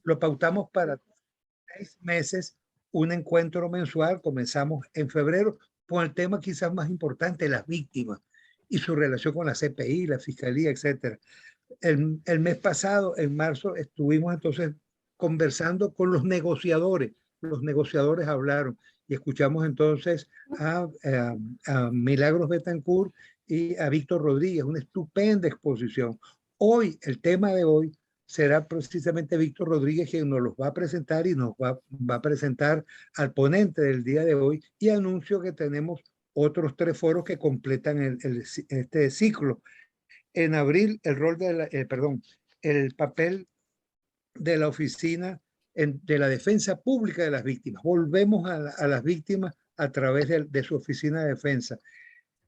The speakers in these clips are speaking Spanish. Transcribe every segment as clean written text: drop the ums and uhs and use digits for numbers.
Lo pautamos para 6 meses, un encuentro mensual. Comenzamos en febrero con el tema quizás más importante, las víctimas y su relación con la CPI, la Fiscalía, etcétera. El mes pasado, en marzo, estuvimos entonces conversando con los negociadores. Los negociadores hablaron y escuchamos entonces a Milagros Betancourt y a Víctor Rodríguez, una estupenda exposición. Hoy, el tema de hoy será precisamente Víctor Rodríguez quien nos los va a presentar y nos va a presentar al ponente del día de hoy, y anuncio que tenemos otros 3 foros que completan este ciclo. En abril, el papel de la oficina de la defensa pública de las víctimas. Volvemos a las víctimas a través de su oficina de defensa.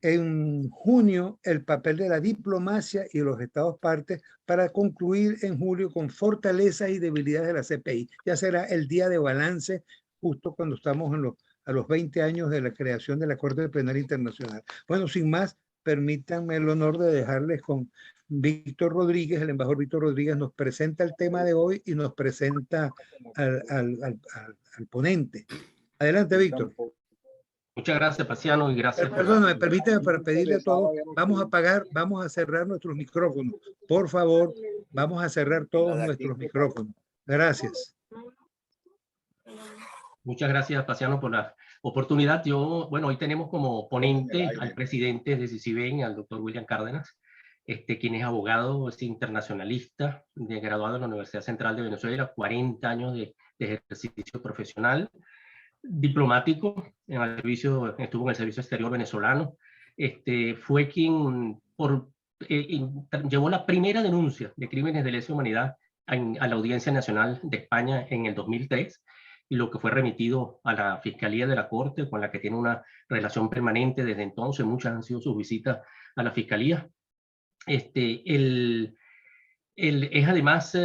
En junio, el papel de la diplomacia y los estados partes, para concluir en julio con fortalezas y debilidades de la CPI. Ya será el día de balance, justo cuando estamos a los 20 años de la creación de la Corte Penal Internacional. Bueno, sin más, permítanme el honor de dejarles con Víctor Rodríguez. El embajador Víctor Rodríguez nos presenta el tema de hoy y nos presenta al ponente. Adelante, Víctor. Muchas gracias, Paciano, y gracias. Perdón, permíteme para pedirle a todos, vamos a cerrar nuestros micrófonos. Por favor, vamos a cerrar todos nuestros micrófonos. Gracias. Muchas gracias, Paciano, por la oportunidad. Bueno, hoy tenemos como ponente al presidente de CICIBEN, al doctor William Cárdenas, quien es abogado, es internacionalista, graduado en la Universidad Central de Venezuela, 40 años de ejercicio profesional, diplomático, estuvo en el servicio exterior venezolano. Fue quien llevó la primera denuncia de crímenes de lesa humanidad a la Audiencia Nacional de España en el 2003, y lo que fue remitido a la Fiscalía de la Corte, con la que tiene una relación permanente desde entonces. Muchas han sido sus visitas a la Fiscalía. Él es además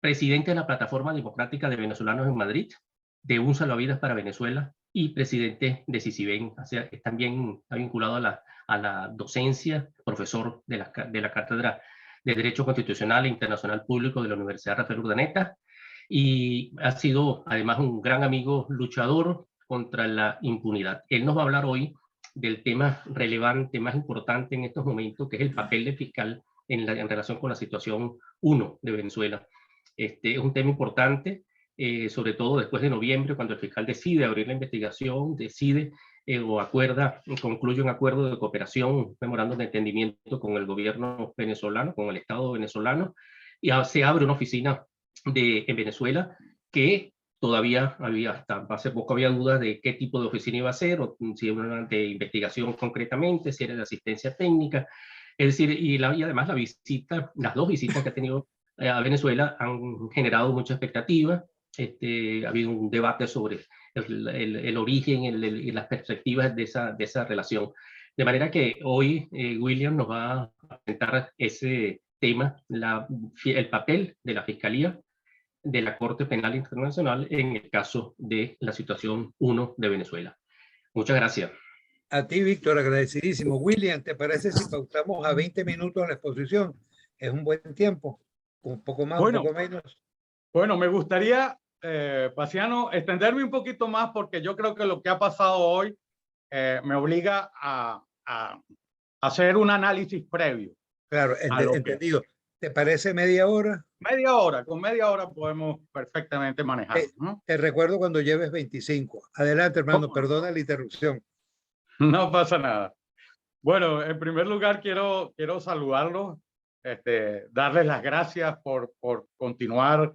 presidente de la Plataforma Democrática de Venezolanos en Madrid, de Un Salvavidas para Venezuela, y presidente de CICIBEN. O sea, también está vinculado a la docencia, profesor de la Cátedra de Derecho Constitucional e Internacional Público de la Universidad Rafael Urdaneta, y ha sido además un gran amigo luchador contra la impunidad. Él nos va a hablar hoy del tema relevante, más importante en estos momentos, que es el papel del fiscal en relación con la situación 1 de Venezuela. Es un tema importante, sobre todo después de noviembre, cuando el fiscal decide abrir la investigación, concluye un acuerdo de cooperación, un memorándum de entendimiento con el gobierno venezolano, con el Estado venezolano, y se abre una oficina en Venezuela, que todavía hasta hace poco había dudas de qué tipo de oficina iba a ser, o si era una de investigación concretamente, si era de asistencia técnica. Es decir, y además las 2 visitas que ha tenido a Venezuela han generado mucha expectativa. Ha habido un debate sobre el origen y las perspectivas de esa relación. De manera que hoy William nos va a presentar ese tema, el papel de la Fiscalía de la Corte Penal Internacional en el caso de la situación 1 de Venezuela. Muchas gracias. A ti, Víctor, agradecidísimo. William, ¿te parece si pautamos a 20 minutos la exposición? Es un buen tiempo, un poco más, un poco menos. Bueno, me gustaría, Paciano, extenderme un poquito más, porque yo creo que lo que ha pasado hoy me obliga a hacer un análisis previo. Claro, entendido. ¿Te parece media hora? Media hora, con media hora podemos perfectamente manejar, ¿no? Te recuerdo cuando lleves 25. Adelante, hermano, perdona la interrupción. No pasa nada. Bueno, en primer lugar quiero saludarlos, darles las gracias por continuar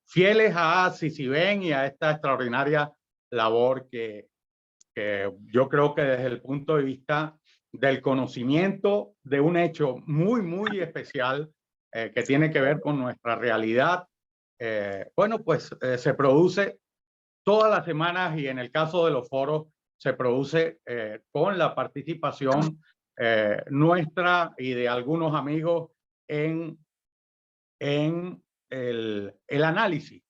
fieles a CICIBEN y a esta extraordinaria labor que yo creo que desde el punto de vista del conocimiento de un hecho muy, muy especial que tiene que ver con nuestra realidad, bueno, pues se produce todas las semanas, y en el caso de los foros se produce con la participación nuestra y de algunos amigos en el análisis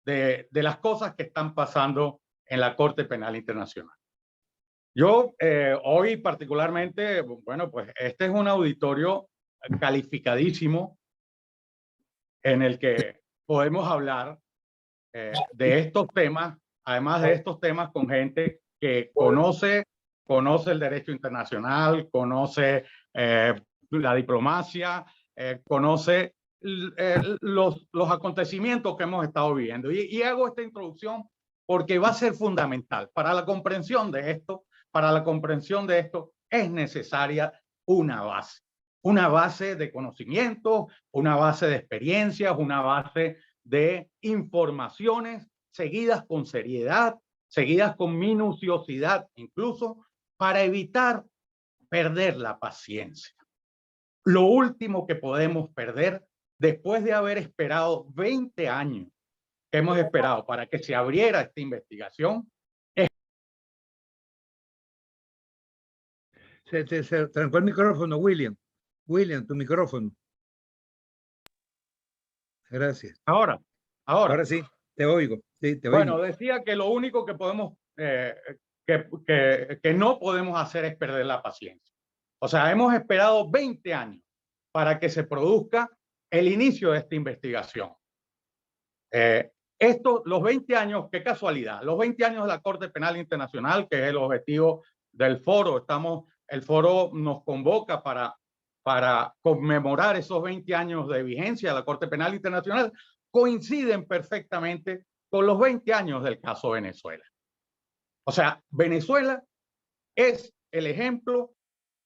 de las cosas que están pasando en la Corte Penal Internacional. Yo hoy particularmente, bueno, pues este es un auditorio calificadísimo, en el que podemos hablar de estos temas, además de estos temas, con gente que conoce el derecho internacional, conoce la diplomacia, conoce los acontecimientos que hemos estado viviendo. Y hago esta introducción porque va a ser fundamental para la comprensión de esto. Para la comprensión de esto es necesaria una base de conocimiento, una base de experiencias, una base de informaciones seguidas con seriedad, seguidas con minuciosidad, incluso para evitar perder la paciencia. Lo último que podemos perder después de haber esperado 20 años que hemos esperado para que se abriera esta investigación. Se trancó el micrófono, William. William, tu micrófono. Gracias. Ahora sí, te oigo. Sí, te bueno, oigo. decía que lo único que podemos, que no podemos hacer es perder la paciencia. O sea, hemos esperado 20 años para que se produzca el inicio de esta investigación. Los 20 años, qué casualidad, los 20 años de la Corte Penal Internacional, que es el objetivo del foro. El foro nos convoca para conmemorar esos 20 años de vigencia de la Corte Penal Internacional, coinciden perfectamente con los 20 años del caso Venezuela. O sea, Venezuela es el ejemplo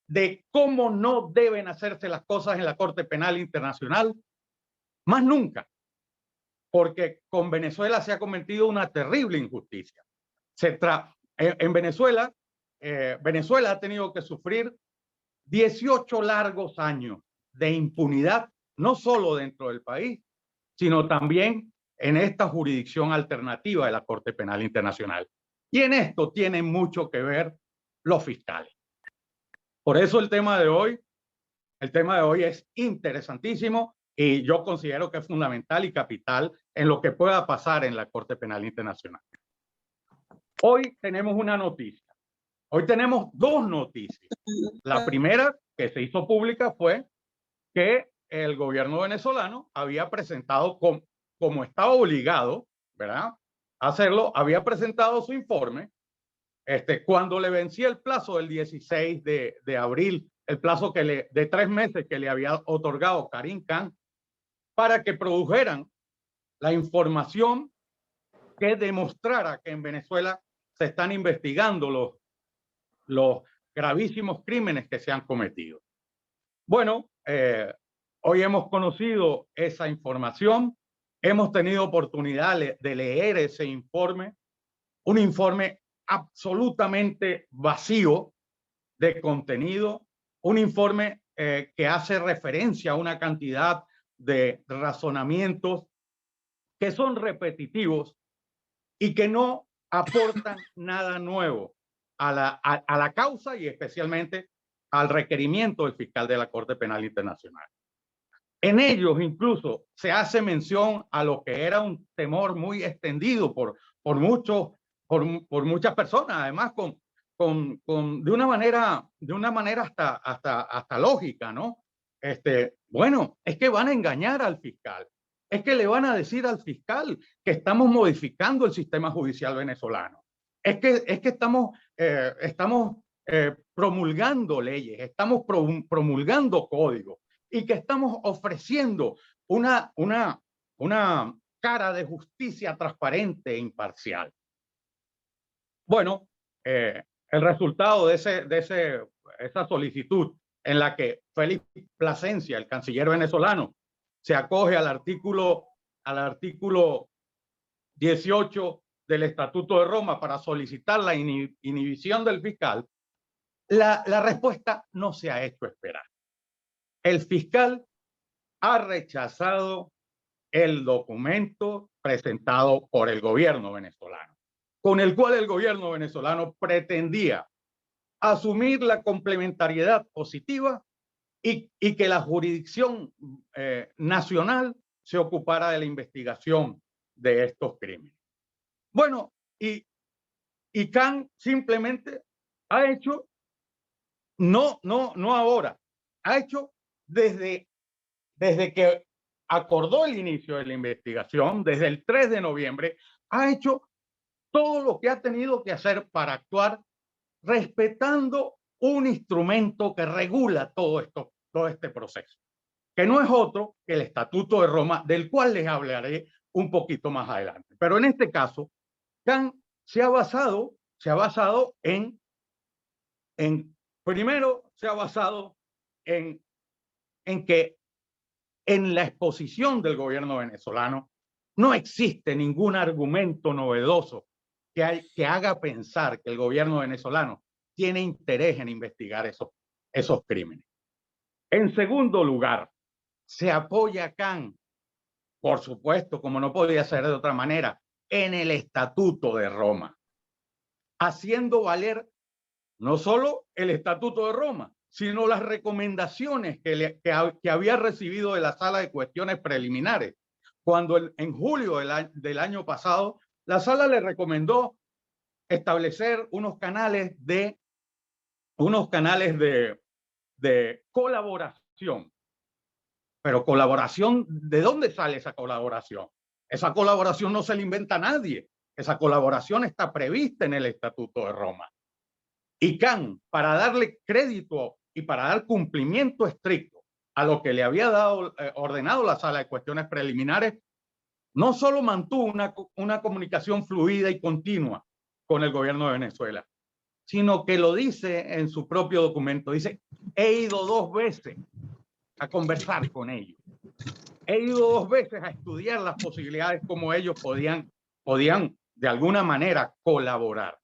de cómo no deben hacerse las cosas en la Corte Penal Internacional, más nunca, porque con Venezuela se ha cometido una terrible injusticia. En Venezuela, Venezuela ha tenido que sufrir 18 largos años de impunidad, no solo dentro del país, sino también en esta jurisdicción alternativa de la Corte Penal Internacional. Y en esto tienen mucho que ver los fiscales. Por eso el tema de hoy es interesantísimo y yo considero que es fundamental y capital en lo que pueda pasar en la Corte Penal Internacional. Hoy tenemos una noticia. Hoy tenemos dos noticias. La primera que se hizo pública fue que el gobierno venezolano había presentado, como estaba obligado, ¿verdad?, a hacerlo, había presentado su informe cuando le vencía el plazo del 16 de abril, el plazo de 3 meses que le había otorgado Karim Khan para que produjeran la información que demostrara que en Venezuela se están investigando los gravísimos crímenes que se han cometido. Bueno, hoy hemos conocido esa información, hemos tenido oportunidad de leer ese informe, un informe absolutamente vacío de contenido, un informe que hace referencia a una cantidad de razonamientos que son repetitivos y que no aportan nada nuevo a la causa y especialmente al requerimiento del fiscal de la Corte Penal Internacional. En ellos incluso se hace mención a lo que era un temor muy extendido por muchas personas, además de una manera hasta lógica, ¿no? Bueno, es que van a engañar al fiscal, es que le van a decir al fiscal que estamos modificando el sistema judicial venezolano, es que estamos promulgando leyes, estamos promulgando códigos y que estamos ofreciendo una cara de justicia transparente e imparcial. Bueno, el resultado de esa solicitud en la que Félix Plasencia, el canciller venezolano, se acoge al artículo 18 del Estatuto de Roma para solicitar la inhibición del fiscal, la respuesta no se ha hecho esperar. El fiscal ha rechazado el documento presentado por el gobierno venezolano, con el cual el gobierno venezolano pretendía asumir la complementariedad positiva y que la jurisdicción nacional se ocupara de la investigación de estos crímenes. Bueno, y Khan simplemente ha hecho, no ahora, ha hecho desde que acordó el inicio de la investigación desde el 3 de noviembre, ha hecho todo lo que ha tenido que hacer para actuar respetando un instrumento que regula todo este proceso, que no es otro que el Estatuto de Roma, del cual les hablaré un poquito más adelante. Pero en este caso, Khan se ha basado primero se ha basado en que en la exposición del gobierno venezolano no existe ningún argumento novedoso que haga pensar que el gobierno venezolano tiene interés en investigar esos crímenes. En segundo lugar, se apoya a Khan, por supuesto, como no podía ser de otra manera, en el Estatuto de Roma, haciendo valer no solo el Estatuto de Roma, sino las recomendaciones que había recibido de la Sala de Cuestiones Preliminares, cuando en julio del año pasado, la Sala le recomendó establecer unos canales de colaboración. Pero colaboración, ¿de dónde sale esa colaboración? Esa colaboración no se la inventa nadie. Esa colaboración está prevista en el Estatuto de Roma. Y Khan, para darle crédito y para dar cumplimiento estricto a lo que le había ordenado la Sala de Cuestiones Preliminares, no solo mantuvo una comunicación fluida y continua con el gobierno de Venezuela, sino que lo dice en su propio documento. Dice, he ido 2 veces a conversar con ellos. He ido 2 veces a estudiar las posibilidades como ellos podían de alguna manera colaborar.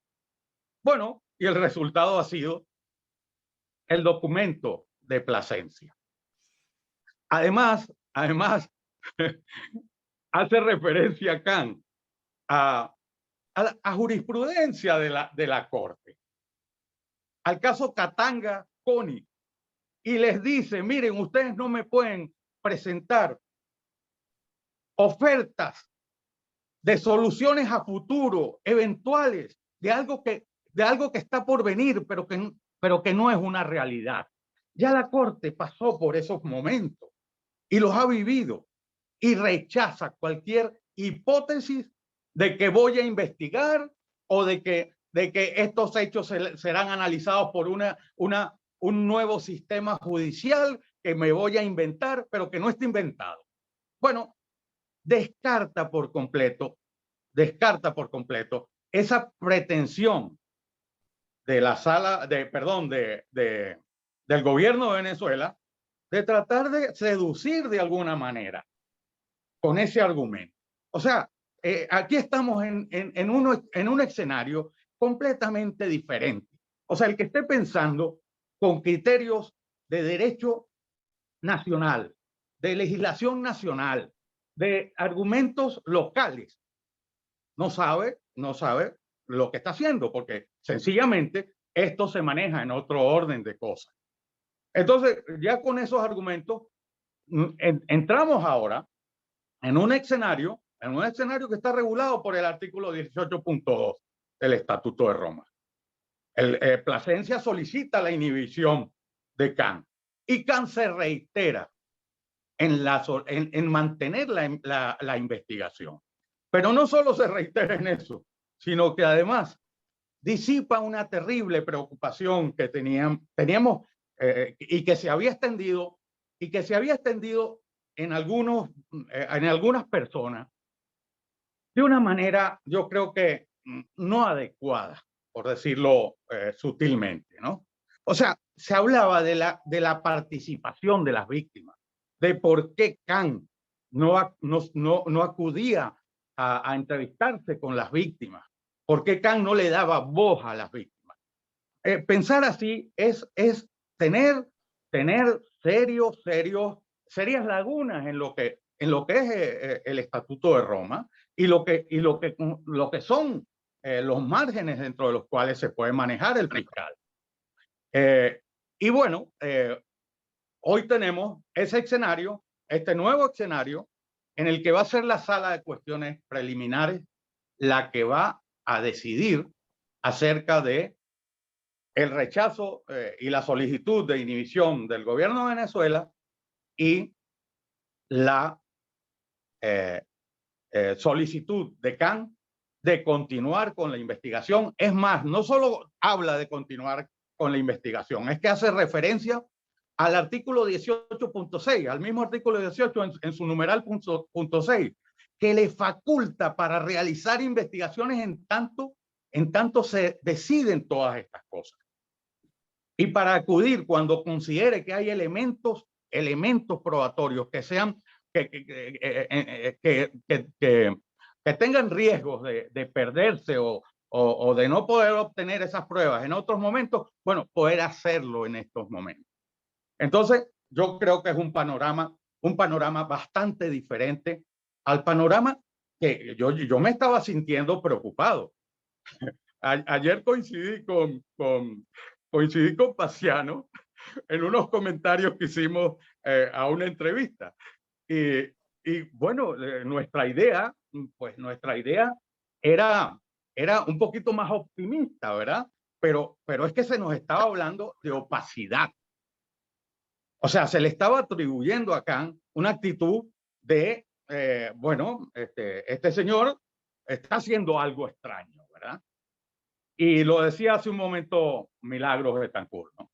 Bueno, y el resultado ha sido el documento de Plasencia. Además, hace referencia Khan a jurisprudencia de la Corte, al caso Katanga-Coni, y les dice, miren, ustedes no me pueden presentar ofertas de soluciones a futuro, eventuales, de algo que está por venir, pero que no es una realidad. Ya la Corte pasó por esos momentos y los ha vivido y rechaza cualquier hipótesis de que voy a investigar o de que estos hechos serán analizados por un nuevo sistema judicial que me voy a inventar, pero que no está inventado. Bueno, descarta por completo esa pretensión de la sala, del gobierno de Venezuela de tratar de seducir de alguna manera con ese argumento. O sea, aquí estamos en un escenario completamente diferente. O sea, el que esté pensando con criterios de derecho nacional, de legislación nacional, de argumentos locales, no sabe lo que está haciendo, porque sencillamente esto se maneja en otro orden de cosas. Entonces, ya con esos argumentos, entramos ahora en un escenario que está regulado por el artículo 18.2 del Estatuto de Roma. Plasencia solicita la inhibición de Khan y Khan se reitera en mantener la investigación. Pero no solo se reitera en eso, sino que además disipa una terrible preocupación que teníamos y que se había extendido en algunas personas de una manera, yo creo que no adecuada, por decirlo sutilmente, ¿no? O sea, se hablaba de la participación de las víctimas, de por qué Khan no acudía a entrevistarse con las víctimas, por qué Khan no le daba voz a las víctimas. Pensar así es tener serias lagunas en lo que es el Estatuto de Roma y lo que son los márgenes dentro de los cuales se puede manejar el fiscal. Y bueno, hoy tenemos este nuevo escenario en el que va a ser la Sala de Cuestiones Preliminares la que va a decidir acerca de el rechazo y la solicitud de inhibición del gobierno de Venezuela y la solicitud de CAN de continuar con la investigación. Es más, no solo habla de continuar con la investigación, es que hace referencia al artículo 18.6, al mismo artículo 18 en su numeral punto 6, que le faculta para realizar investigaciones en tanto se deciden todas estas cosas. Y para acudir cuando considere que hay elementos probatorios que sean que tengan riesgos de perderse o de no poder obtener esas pruebas en otros momentos, bueno, poder hacerlo en estos momentos. Entonces, yo creo que es un panorama bastante diferente al panorama que yo me estaba sintiendo preocupado. Ayer coincidí con Paciano en unos comentarios que hicimos a una entrevista. Y bueno, nuestra idea era un poquito más optimista, ¿verdad? Pero es que se nos estaba hablando de opacidad. O sea, se le estaba atribuyendo a Khan una actitud de, bueno, este señor está haciendo algo extraño, ¿verdad? Y lo decía hace un momento Milagros Betancourt, ¿no?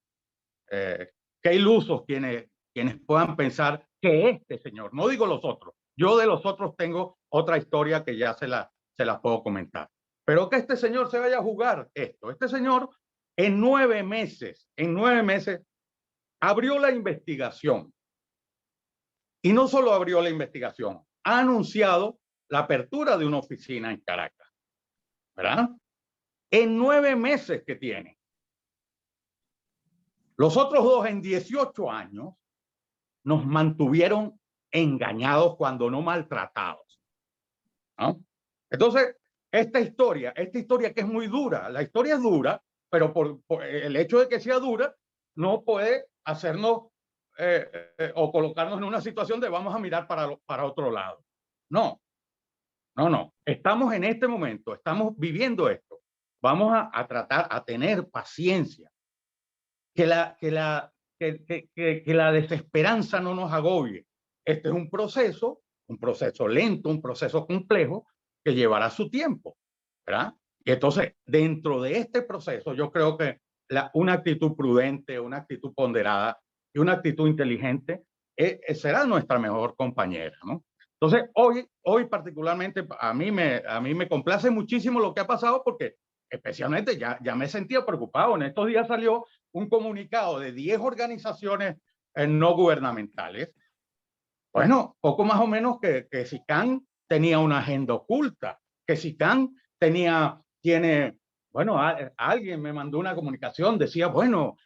Qué ilusos quienes puedan pensar que este señor, no digo los otros, yo de los otros tengo otra historia que ya se las puedo comentar, pero que este señor se vaya a jugar esto. Este señor en 9 meses abrió la investigación. Y no solo abrió la investigación, ha anunciado la apertura de una oficina en Caracas, ¿verdad? En 9 meses que tiene. Los otros dos en 18 años nos mantuvieron engañados cuando no maltratados, ¿no? Entonces, esta historia que es muy dura, la historia es dura, pero por el hecho de que sea dura, no puede hacernos o colocarnos en una situación de vamos a mirar para otro lado. No. Estamos en este momento, estamos viviendo esto. Vamos a tratar a tener paciencia. Que la desesperanza no nos agobie. Este es un proceso lento, un proceso complejo que llevará su tiempo, ¿verdad? Y entonces, dentro de este proceso, yo creo que una actitud prudente, una actitud ponderada y una actitud inteligente será nuestra mejor compañera, ¿no? Entonces, hoy particularmente, a mí me complace muchísimo lo que ha pasado porque especialmente ya me sentía preocupado. En estos días salió un comunicado de 10 organizaciones no gubernamentales. Bueno, poco más o menos que SICAN tenía una agenda oculta, que SICAN tiene, bueno, alguien me mandó una comunicación, decía, bueno,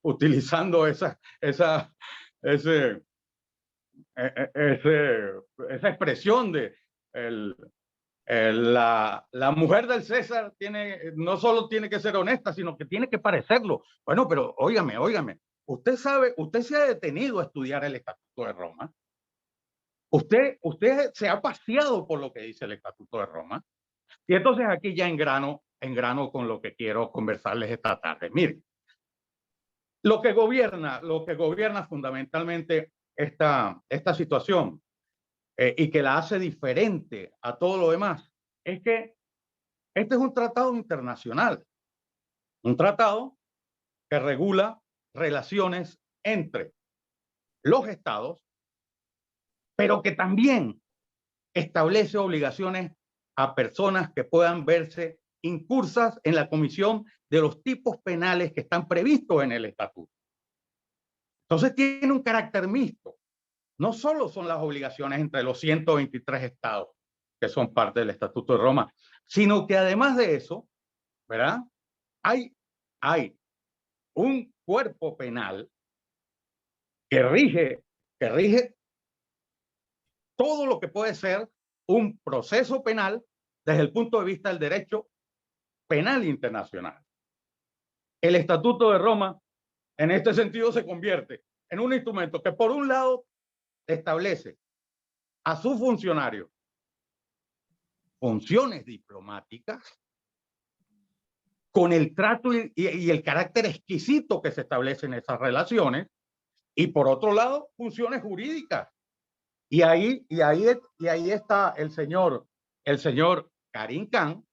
utilizando esa expresión de la mujer del César no solo tiene que ser honesta, sino que tiene que parecerlo. Bueno, pero óigame, usted se ha detenido a estudiar el Estatuto de Roma. Usted se ha paseado por lo que dice el Estatuto de Roma. Y entonces aquí ya en grano con lo que quiero conversarles esta tarde. Miren, lo que gobierna fundamentalmente esta situación y que la hace diferente a todo lo demás, es que este es un tratado internacional, un tratado que regula relaciones entre los estados, pero que también establece obligaciones a personas que puedan verse incursas en la comisión de los tipos penales que están previstos en el estatuto. Entonces tiene un carácter mixto. No solo son las obligaciones entre los 123 estados que son parte del Estatuto de Roma, sino que además de eso, ¿verdad? Hay un cuerpo penal que rige todo lo que puede ser un proceso penal desde el punto de vista del derecho penal internacional. El Estatuto de Roma, en este sentido, se convierte en un instrumento que, por un lado, establece a sus funcionarios funciones diplomáticas con el trato y el carácter exquisito que se establece en esas relaciones, y por otro lado, funciones jurídicas Y ahí está el señor Karim Khan,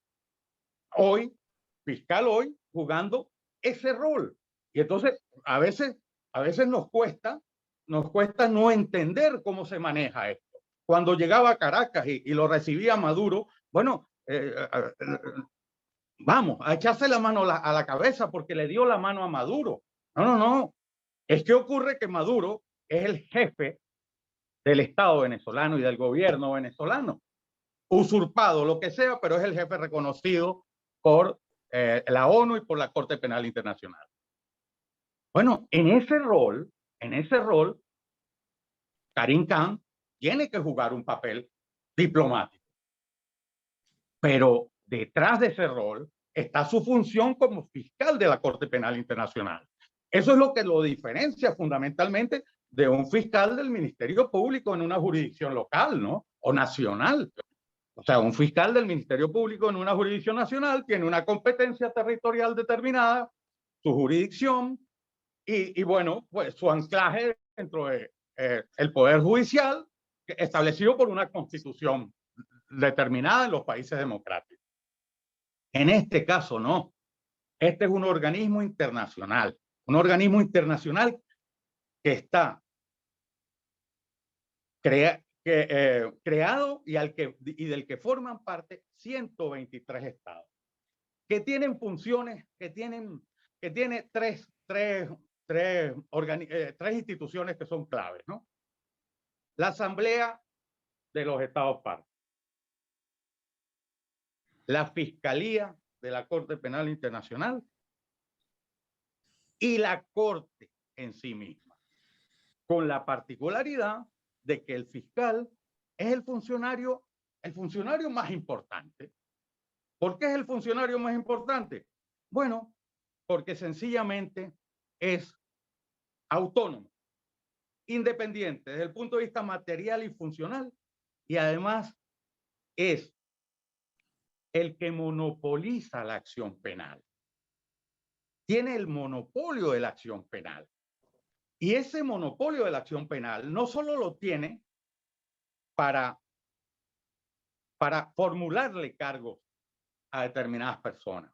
hoy, fiscal hoy, jugando ese rol. Y entonces, a veces nos cuesta no entender cómo se maneja esto. Cuando llegaba a Caracas y lo recibía Maduro, bueno, vamos, a echarse la mano a la cabeza porque le dio la mano a Maduro. No. Es que ocurre que Maduro es el jefe del Estado venezolano y del gobierno venezolano. Usurpado, lo que sea, pero es el jefe reconocido por la ONU y por la Corte Penal Internacional. Bueno, en ese rol, Karim Khan tiene que jugar un papel diplomático. Pero detrás de ese rol está su función como fiscal de la Corte Penal Internacional. Eso es lo que lo diferencia fundamentalmente de un fiscal del Ministerio Público en una jurisdicción local, ¿no? O nacional. O sea, un fiscal del Ministerio Público en una jurisdicción nacional tiene una competencia territorial determinada, su jurisdicción y bueno, pues su anclaje dentro de el Poder Judicial establecido por una constitución determinada en los países democráticos. En este caso no. Este es un organismo internacional que está creado y del que forman parte 123 estados, que tienen funciones, que tiene tres instituciones que son claves, ¿no? La Asamblea de los Estados Partes, la Fiscalía de la Corte Penal Internacional y la Corte en sí misma, con la particularidad de que el fiscal es el funcionario más importante. ¿Por qué es el funcionario más importante? Bueno, porque sencillamente es autónomo, independiente desde el punto de vista material y funcional, y además es el que monopoliza la acción penal. Tiene el monopolio de la acción penal. Y ese monopolio de la acción penal no solo lo tiene para formularle cargos a determinadas personas,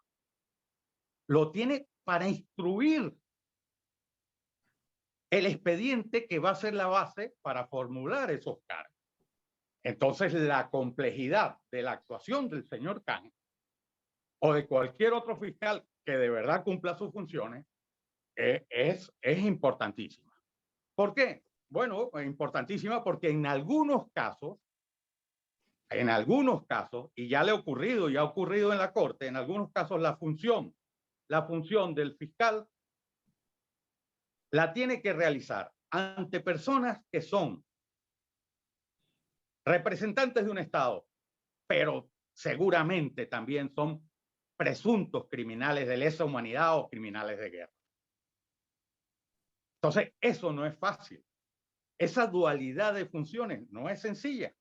lo tiene para instruir el expediente que va a ser la base para formular esos cargos. Entonces, la complejidad de la actuación del señor Khan o de cualquier otro fiscal que de verdad cumpla sus funciones es importantísima. ¿Por qué? Bueno, es importantísima porque en algunos casos, y ya le ha ocurrido en la Corte, en algunos casos la función del fiscal la tiene que realizar ante personas que son representantes de un Estado, pero seguramente también son presuntos criminales de lesa humanidad o criminales de guerra. Entonces, eso no es fácil. Esa dualidad de funciones no es sencilla,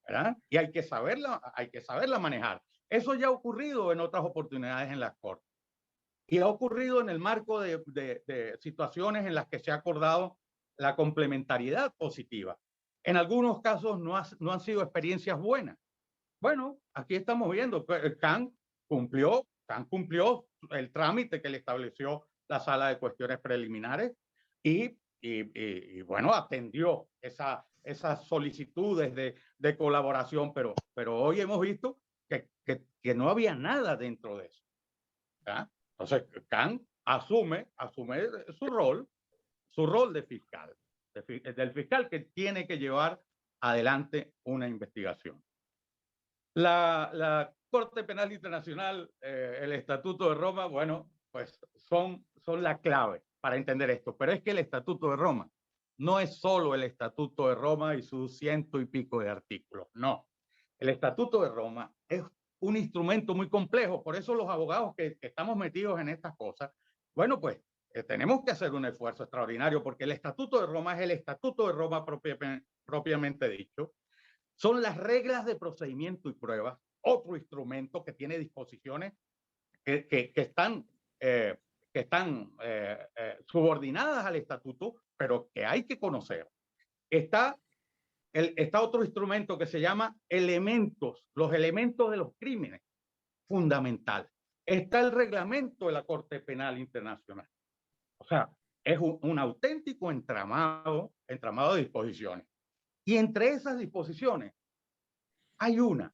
¿verdad? Y hay que saberla manejar. Eso ya ha ocurrido en otras oportunidades en las Cortes. Y ha ocurrido en el marco de situaciones en las que se ha acordado la complementariedad positiva. En algunos casos no han sido experiencias buenas. Bueno, aquí estamos viendo que Khan cumplió el trámite que le estableció la Sala de Cuestiones Preliminares y bueno, atendió esas solicitudes de colaboración, pero hoy hemos visto que no había nada dentro de eso, ¿verdad? Entonces, Khan asume su rol de fiscal, del fiscal que tiene que llevar adelante una investigación. La Corte Penal Internacional, el Estatuto de Roma, bueno, pues son la clave para entender esto. Pero es que el Estatuto de Roma no es solo el Estatuto de Roma y sus 100 y pico de artículos. No, el Estatuto de Roma es un instrumento muy complejo. Por eso los abogados que estamos metidos en estas cosas, bueno, pues tenemos que hacer un esfuerzo extraordinario porque el Estatuto de Roma es el Estatuto de Roma propiamente dicho. Son las reglas de procedimiento y pruebas, otro instrumento que tiene disposiciones que están subordinadas al estatuto, pero que hay que conocer. Está está otro instrumento que se llama elementos, los elementos de los crímenes fundamentales. Está el reglamento de la Corte Penal Internacional. O sea, es un auténtico entramado de disposiciones. Y entre esas disposiciones hay una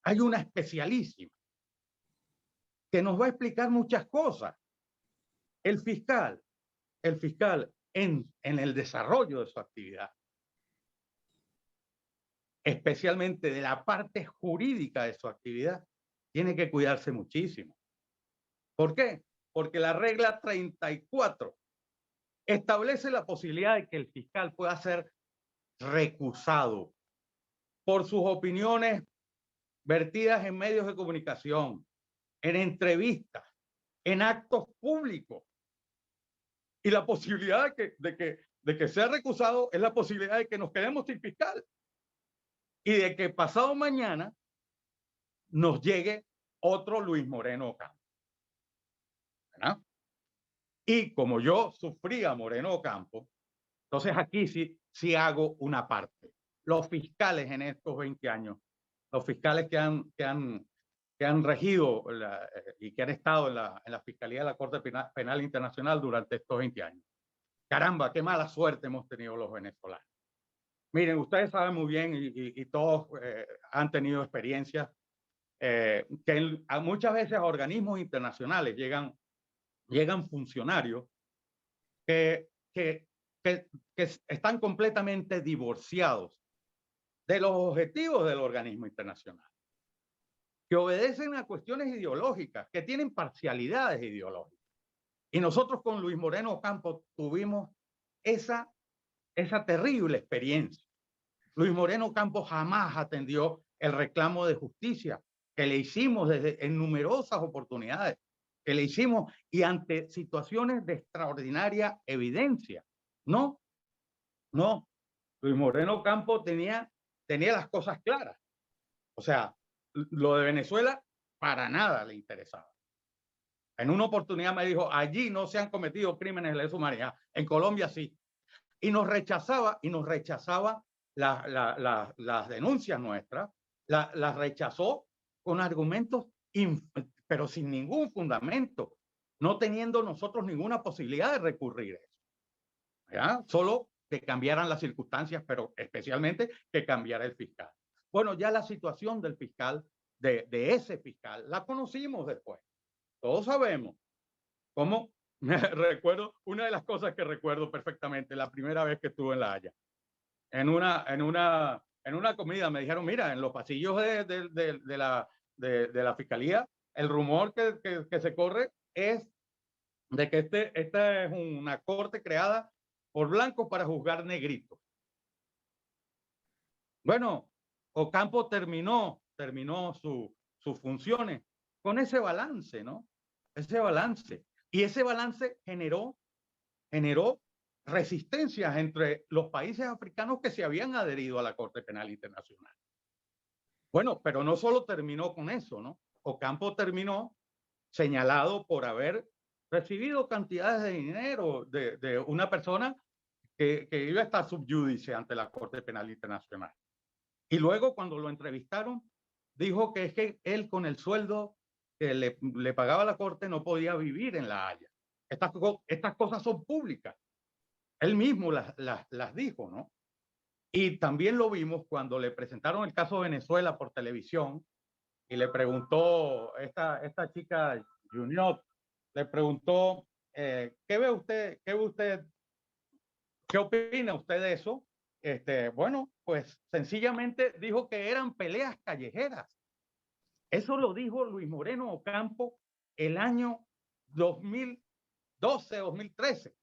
especialísima que nos va a explicar muchas cosas. El fiscal en el desarrollo de su actividad, especialmente de la parte jurídica de su actividad, tiene que cuidarse muchísimo. ¿Por qué? Porque la regla 34 establece la posibilidad de que el fiscal pueda ser recusado por sus opiniones vertidas en medios de comunicación, en entrevistas, en actos públicos. Y la posibilidad de que sea recusado es la posibilidad de que nos quedemos sin fiscal y de que pasado mañana nos llegue otro Luis Moreno Ocampo. ¿Verdad? Y como yo sufría Moreno Ocampo, entonces aquí sí hago una parte. Los fiscales en estos 20 años, los fiscales que han regido y que han estado en la Fiscalía de la Corte Penal Internacional durante estos 20 años. Caramba, qué mala suerte hemos tenido los venezolanos. Miren, ustedes saben muy bien y todos han tenido experiencias que muchas veces a organismos internacionales llegan funcionarios que están completamente divorciados de los objetivos del organismo internacional, que obedecen a cuestiones ideológicas, que tienen parcialidades ideológicas. Y nosotros con Luis Moreno Ocampo tuvimos esa terrible experiencia. Luis Moreno Ocampo jamás atendió el reclamo de justicia que le hicimos en numerosas oportunidades, que le hicimos y ante situaciones de extraordinaria evidencia. No. Luis Moreno Ocampo tenía las cosas claras. O sea, lo de Venezuela para nada le interesaba. En una oportunidad me dijo, allí no se han cometido crímenes de lesa humanidad, en Colombia sí. Y nos rechazaba las denuncias nuestras, las rechazó con argumentos, pero sin ningún fundamento, no teniendo nosotros ninguna posibilidad de recurrir a eso. ¿Ya? Solo que cambiaran las circunstancias, pero especialmente que cambiara el fiscal. Bueno, ya la situación del fiscal, de ese fiscal, la conocimos después. Todos sabemos cómo, recuerdo, una de las cosas que recuerdo perfectamente, la primera vez que estuve en La Haya, en una comida me dijeron, mira, en los pasillos de la fiscalía, el rumor que se corre es de que esta es una corte creada por blancos para juzgar negritos. Bueno, Ocampo terminó sus funciones con ese balance, ¿no? Ese balance. Y ese balance generó resistencias entre los países africanos que se habían adherido a la Corte Penal Internacional. Bueno, pero no solo terminó con eso, ¿no? Ocampo terminó señalado por haber recibido cantidades de dinero de una persona que iba a estar sub judice ante la Corte Penal Internacional. Y luego, cuando lo entrevistaron, dijo que es que él con el sueldo que le pagaba la Corte no podía vivir en La Haya. Estas cosas son públicas. Él mismo las dijo, ¿no? Y también lo vimos cuando le presentaron el caso de Venezuela por televisión y le preguntó esta chica Junior, le preguntó, ¿qué ve usted? ¿Qué opina usted de eso? Bueno, pues sencillamente dijo que eran peleas callejeras. Eso lo dijo Luis Moreno Ocampo el año 2012, 2013.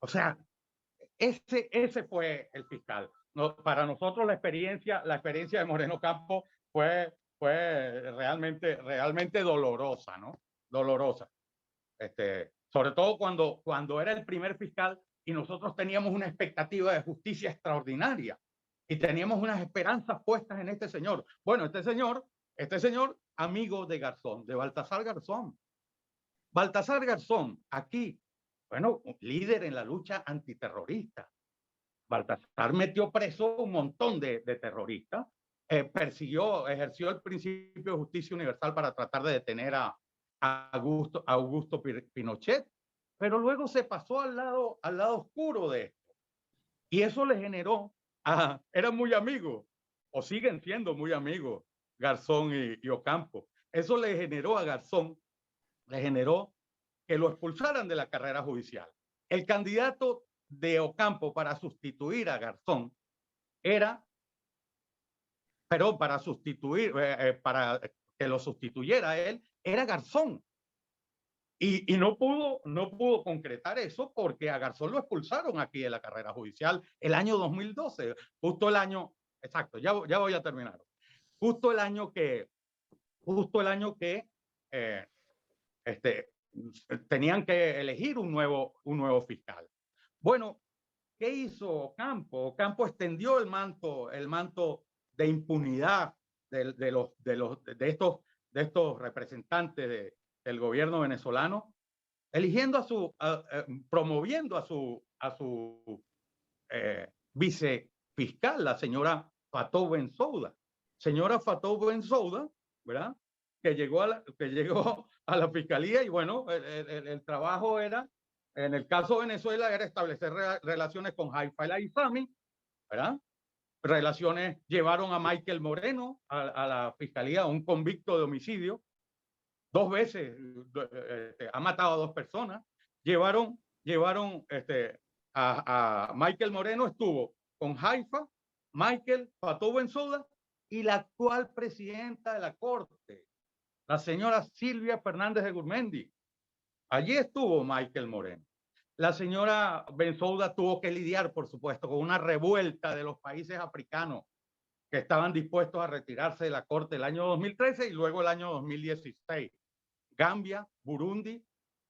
O sea, ese fue el fiscal. No, para nosotros la experiencia de Moreno Ocampo fue realmente dolorosa, ¿no? Dolorosa. Sobre todo cuando era el primer fiscal y nosotros teníamos una expectativa de justicia extraordinaria y teníamos unas esperanzas puestas en este señor. Bueno, este señor amigo de Garzón, de Baltasar Garzón. Baltasar Garzón, aquí, bueno, líder en la lucha antiterrorista. Baltasar metió preso un montón de terroristas, ejerció el principio de justicia universal para tratar de detener a Augusto Pinochet, pero luego se pasó al lado oscuro de esto. Y eso le generó, eran muy amigos, o siguen siendo muy amigos, Garzón y Ocampo. Eso le generó a Garzón, le generó que lo expulsaran de la carrera judicial. El candidato de Ocampo para sustituir a Garzón era, pero para sustituir, para que lo sustituyera él, era Garzón. Y no pudo concretar eso porque a Garzón lo expulsaron aquí de la carrera judicial el año 2012, justo el año, exacto, ya voy a terminar. Justo el año que tenían que elegir un nuevo fiscal. Bueno, ¿qué hizo Ocampo? Ocampo extendió el manto de impunidad de estos representantes del gobierno venezolano, eligiendo promoviendo a su vicefiscal, la señora Fatou Bensouda. Señora Fatou Bensouda, ¿verdad? Que llegó a la fiscalía y bueno, el trabajo era, en el caso de Venezuela, era establecer relaciones con Haifa el Aizami, ¿verdad? Llevaron a Michael Moreno a la fiscalía, un convicto de homicidio, 2 veces ha matado a 2 personas. Llevaron a Michael Moreno, estuvo con Haifa, Michael, Fatou Bensouda y la actual presidenta de la Corte, la señora Silvia Fernández de Gurmendi. Allí estuvo Michael Moreno. La señora Bensouda tuvo que lidiar, por supuesto, con una revuelta de los países africanos que estaban dispuestos a retirarse de la Corte el año 2013 y luego el año 2016. Gambia, Burundi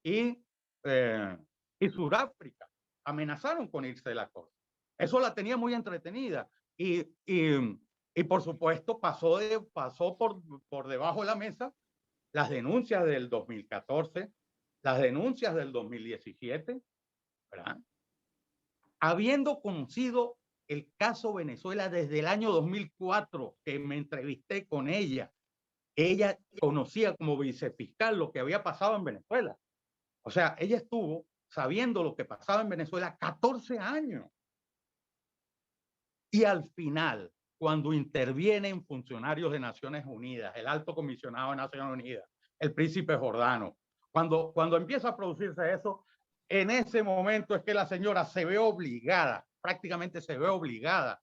y Sudáfrica amenazaron con irse de la Corte. Eso la tenía muy entretenida y por supuesto pasó por debajo de la mesa las denuncias del 2014, las denuncias del 2017, ¿verdad? Habiendo conocido el caso Venezuela desde el año 2004, que me entrevisté con ella conocía como vicefiscal lo que había pasado en Venezuela. O sea, ella estuvo sabiendo lo que pasaba en Venezuela 14 años. Y al final, cuando intervienen funcionarios de Naciones Unidas, el alto comisionado de Naciones Unidas, el príncipe Jordano, cuando empieza a producirse eso, en ese momento es que la señora se ve obligada, prácticamente se ve obligada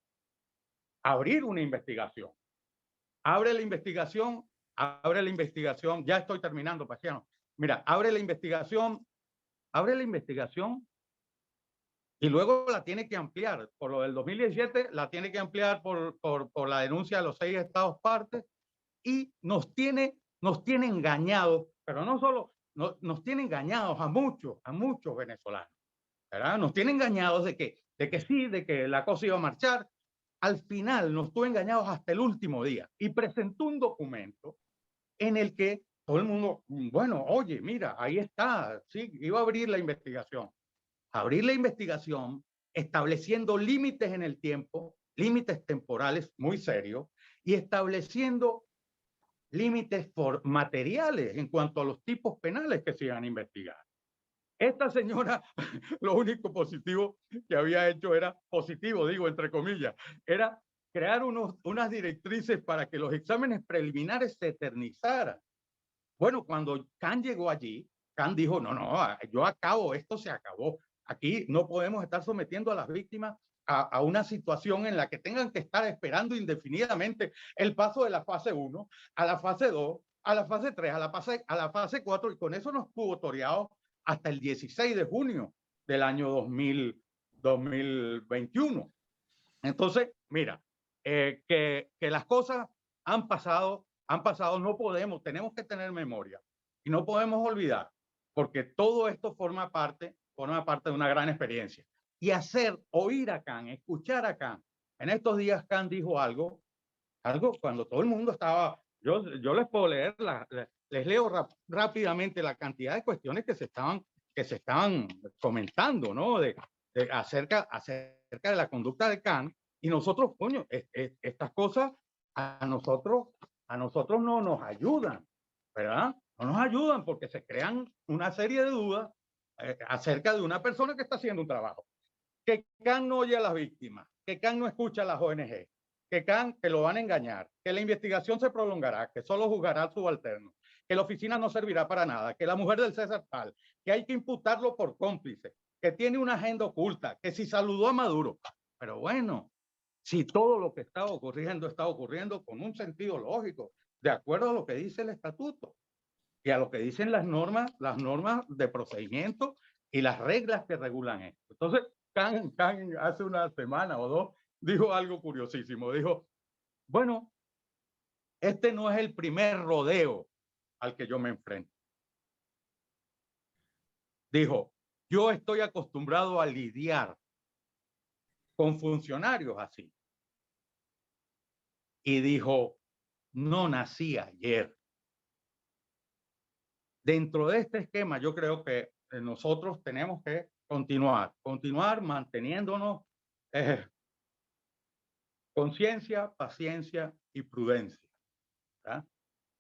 a abrir una investigación. Abre la investigación, ya estoy terminando, Paciano. Mira, abre la investigación y luego la tiene que ampliar. Por lo del 2017, la tiene que ampliar por la denuncia de los 6 estados partes y nos tiene engañados, pero no solo, nos tiene engañados a muchos venezolanos, ¿verdad? Nos tiene engañados de que sí, de que la cosa iba a marchar. Al final nos tuvo engañados hasta el último día y presentó un documento en el que todo el mundo, bueno, oye, mira, ahí está, sí, iba a abrir la investigación. Abrir la investigación estableciendo límites en el tiempo, límites temporales muy serios y estableciendo límites materiales en cuanto a los tipos penales que se iban a investigar. Esta señora, lo único positivo que había hecho era, positivo digo entre comillas, era crear unas directrices para que los exámenes preliminares se eternizaran. Bueno, cuando Khan llegó allí, Khan dijo, no, yo acabo, esto se acabó. Aquí no podemos estar sometiendo a las víctimas a una situación en la que tengan que estar esperando indefinidamente el paso de la fase 1 a la fase 2, a la fase 3, a la fase 4, y con eso nos tuvo toreados hasta el 16 de junio del año 2021. Entonces, mira, que las cosas han pasado, tenemos que tener memoria y no podemos olvidar, porque todo esto forma parte de una gran experiencia. Y oír a Khan, escuchar a Khan. En estos días Khan dijo algo cuando todo el mundo estaba, yo les puedo leer, les leo rápidamente la cantidad de cuestiones que se estaban comentando, ¿no? Acerca acerca de la conducta de Khan, y nosotros, coño, estas cosas a nosotros no nos ayudan, ¿verdad? No nos ayudan porque se crean una serie de dudas acerca de una persona que está haciendo un trabajo. Que Khan no oye a las víctimas, que Khan no escucha a las ONG, que Khan que lo van a engañar, que la investigación se prolongará, que solo juzgará al subalterno, que la oficina no servirá para nada, que la mujer del César tal, que hay que imputarlo por cómplice, que tiene una agenda oculta, que si saludó a Maduro. Pero bueno, si todo lo que está ocurriendo con un sentido lógico, de acuerdo a lo que dice el estatuto y a lo que dicen las normas de procedimiento y las reglas que regulan esto. Entonces, Khan hace una semana o dos dijo algo curiosísimo. Dijo, bueno, este no es el primer rodeo al que yo me enfrento. Dijo, yo estoy acostumbrado a lidiar con funcionarios así. Y dijo, no nací ayer. Dentro de este esquema, yo creo que nosotros tenemos que continuar manteniéndonos conciencia, paciencia y prudencia. ¿Verdad?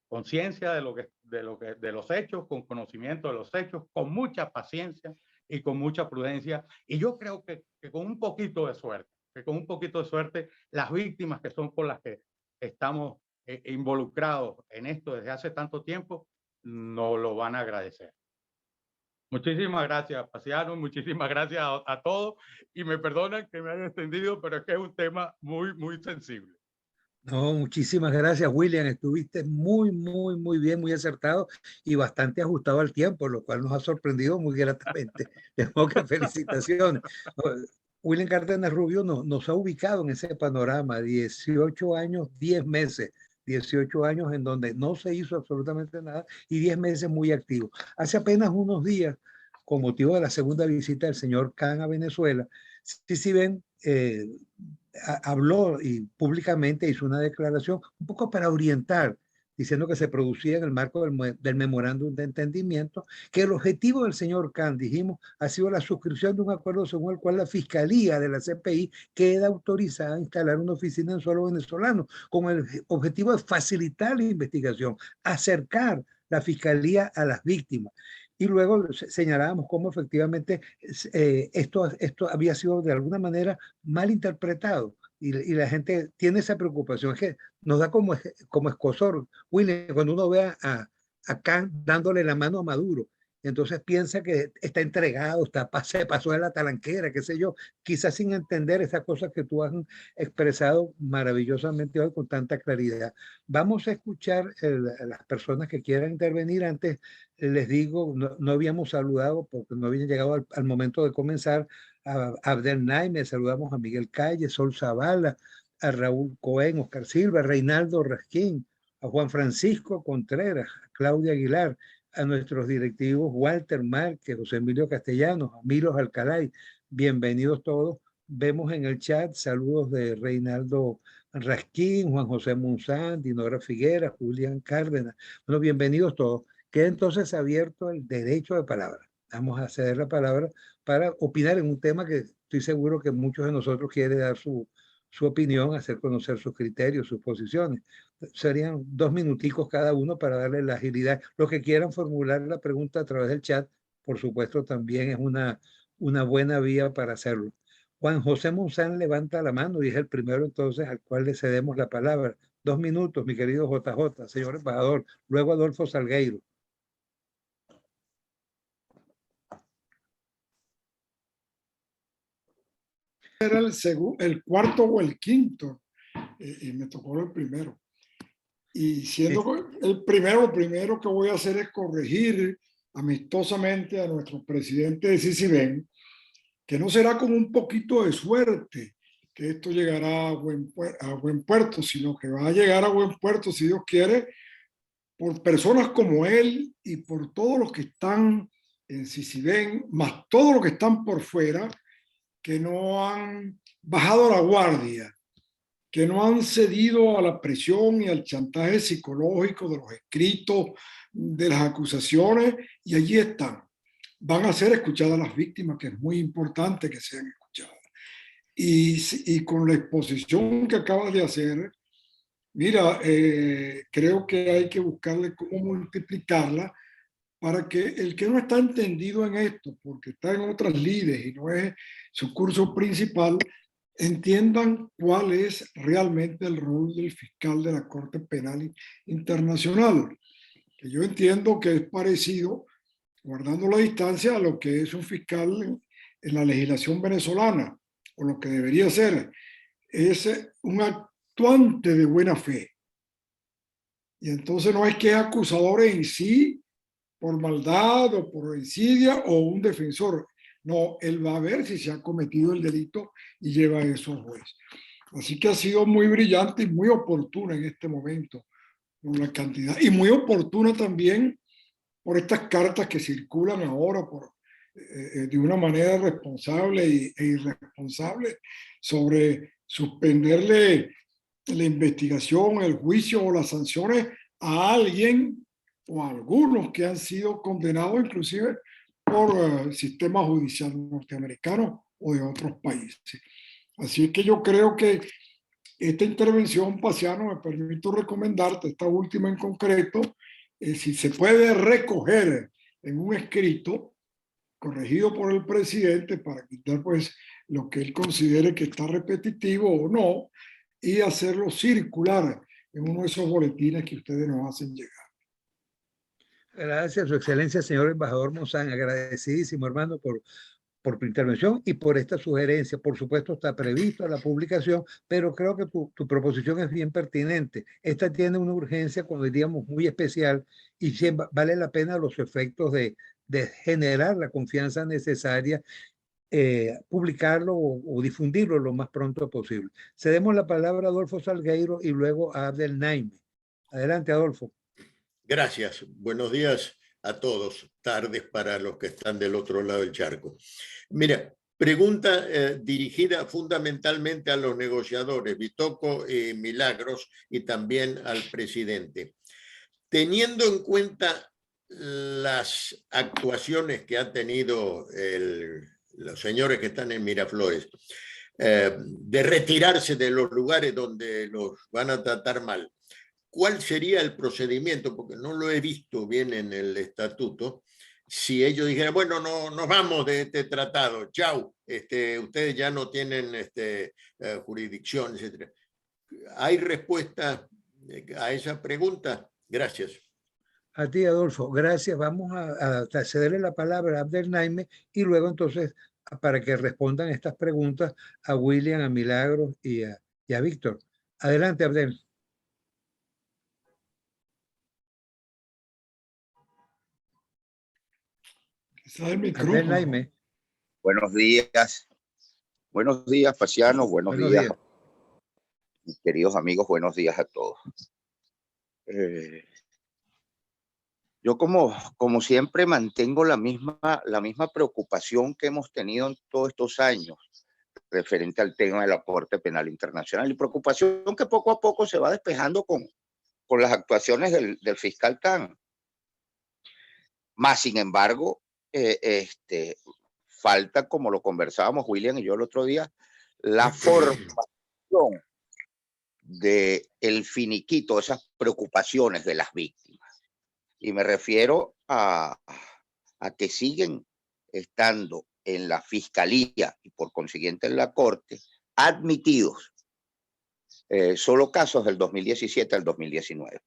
Conciencia de los hechos, con conocimiento de los hechos, con mucha paciencia y con mucha prudencia. Y yo creo que con un poquito de suerte, las víctimas que son con las que estamos involucrados en esto desde hace tanto tiempo, nos lo van a agradecer. Muchísimas gracias, Paciano, muchísimas gracias a todos y me perdonan que me haya extendido, pero es que es un tema muy, muy sensible. No, muchísimas gracias, William. Estuviste muy bien, muy acertado y bastante ajustado al tiempo, lo cual nos ha sorprendido muy gratamente. Tengo que felicitaciones. William Cárdenas Rubio nos ha ubicado en ese panorama, 18 años, 10 meses. 18 años en donde no se hizo absolutamente nada y 10 meses muy activos. Hace apenas unos días, con motivo de la segunda visita del señor Khan a Venezuela, si ven, habló y públicamente hizo una declaración un poco para orientar, diciendo que se producía en el marco del memorándum de entendimiento, que el objetivo del señor Khan, dijimos, ha sido la suscripción de un acuerdo según el cual la Fiscalía de la CPI queda autorizada a instalar una oficina en suelo venezolano, con el objetivo de facilitar la investigación, acercar la Fiscalía a las víctimas. Y luego señalábamos cómo efectivamente esto había sido de alguna manera mal interpretado y la gente tiene esa preocupación. Es que nos da como escozor, William, cuando uno ve a Khan dándole la mano a Maduro. Entonces piensa que está entregado, se pasó de la talanquera, qué sé yo, quizás sin entender esas cosas que tú has expresado maravillosamente hoy con tanta claridad. Vamos a escuchar a las personas que quieran intervenir. Antes les digo, no habíamos saludado porque no habían llegado al momento de comenzar a Abdel Naime, saludamos a Miguel Calle, Sol Zavala, a Raúl Cohen, Oscar Silva, Reinaldo Rasquín, a Juan Francisco Contreras, a Claudia Aguilar, a nuestros directivos Walter Márquez, José Emilio Castellanos, a Milos Alcalay, bienvenidos todos. Vemos en el chat saludos de Reinaldo Rasquín, Juan José Munzán, Dinora Figuera, Julián Cárdenas. Bueno, bienvenidos todos. Queda entonces abierto el derecho de palabra. Vamos a ceder la palabra para opinar en un tema que estoy seguro que muchos de nosotros quieren dar su opinión, hacer conocer sus criterios, sus posiciones. Serían 2 minuticos cada uno para darle la agilidad. Los que quieran formular la pregunta a través del chat, por supuesto, también es una buena vía para hacerlo. Juan José Monzán levanta la mano y es el primero entonces al cual le cedemos la palabra. 2 minutos, mi querido JJ, señor embajador. Luego Adolfo Salgueiro. Era el cuarto o el quinto y me tocó el primero. Y siendo el primero, lo primero que voy a hacer es corregir amistosamente a nuestro presidente de CICIBEN, que no será con un poquito de suerte que esto llegará a buen puerto, sino que va a llegar a buen puerto, si Dios quiere, por personas como él y por todos los que están en CICIBEN, más todos los que están por fuera, que no han bajado la guardia, que no han cedido a la presión y al chantaje psicológico de los escritos, de las acusaciones, y allí están. Van a ser escuchadas las víctimas, que es muy importante que sean escuchadas. y con la exposición que acabas de hacer, mira, creo que hay que buscarle cómo multiplicarla para que el que no está entendido en esto, porque está en otras lides y no es su curso principal, entiendan cuál es realmente el rol del fiscal de la Corte Penal Internacional, que yo entiendo que es parecido, guardando la distancia, a lo que es un fiscal en la legislación venezolana, o lo que debería ser. Es un actuante de buena fe. Y entonces no es que es acusador en sí, por maldad o por insidia, o un defensor. No, él va a ver si se ha cometido el delito y lleva eso al juez. Así que ha sido muy brillante y muy oportuna en este momento por la cantidad. Y muy oportuna también por estas cartas que circulan ahora de una manera responsable e irresponsable sobre suspenderle la investigación, el juicio o las sanciones a alguien o a algunos que han sido condenados inclusive por el sistema judicial norteamericano o de otros países. Así que yo creo que esta intervención, Paciano, me permito recomendarte, esta última en concreto, si se puede recoger en un escrito corregido por el presidente para quitar pues lo que él considere que está repetitivo o no, y hacerlo circular en uno de esos boletines que ustedes nos hacen llegar. Gracias, Su Excelencia, señor embajador Monzán. Agradecidísimo, hermano, por tu intervención y por esta sugerencia. Por supuesto, está prevista la publicación, pero creo que tu proposición es bien pertinente. Esta tiene una urgencia, como diríamos, muy especial y vale la pena los efectos de generar la confianza necesaria, publicarlo o difundirlo lo más pronto posible. Cedemos la palabra a Adolfo Salgueiro y luego a Abdel Naime. Adelante, Adolfo. Gracias. Buenos días a todos. Tardes para los que están del otro lado del charco. Mira, pregunta dirigida fundamentalmente a los negociadores, Bitoco y Milagros, y también al presidente. Teniendo en cuenta las actuaciones que han tenido los señores que están en Miraflores, de retirarse de los lugares donde los van a tratar mal, ¿cuál sería el procedimiento? Porque no lo he visto bien en el estatuto. Si ellos dijeran, bueno, no nos vamos de este tratado, chau, ustedes ya no tienen jurisdicción, etc. ¿Hay respuesta a esa pregunta? Gracias. A ti, Adolfo, gracias. Vamos a cederle la palabra a Abdel Naime y luego entonces para que respondan estas preguntas a William, a Milagros y a Víctor. Adelante, Abdel. Abdel Naime. Buenos días, Paciano, buenos días, mis queridos amigos, buenos días a todos. Yo como siempre mantengo la misma preocupación que hemos tenido en todos estos años referente al tema de la Corte Penal Internacional, y preocupación que poco a poco se va despejando con las actuaciones del fiscal Khan. Más sin embargo, falta, como lo conversábamos William y yo el otro día, la formación del finiquito, esas preocupaciones de las víctimas. Y me refiero a que siguen estando en la fiscalía y por consiguiente en la corte admitidos solo casos del 2017 al 2019.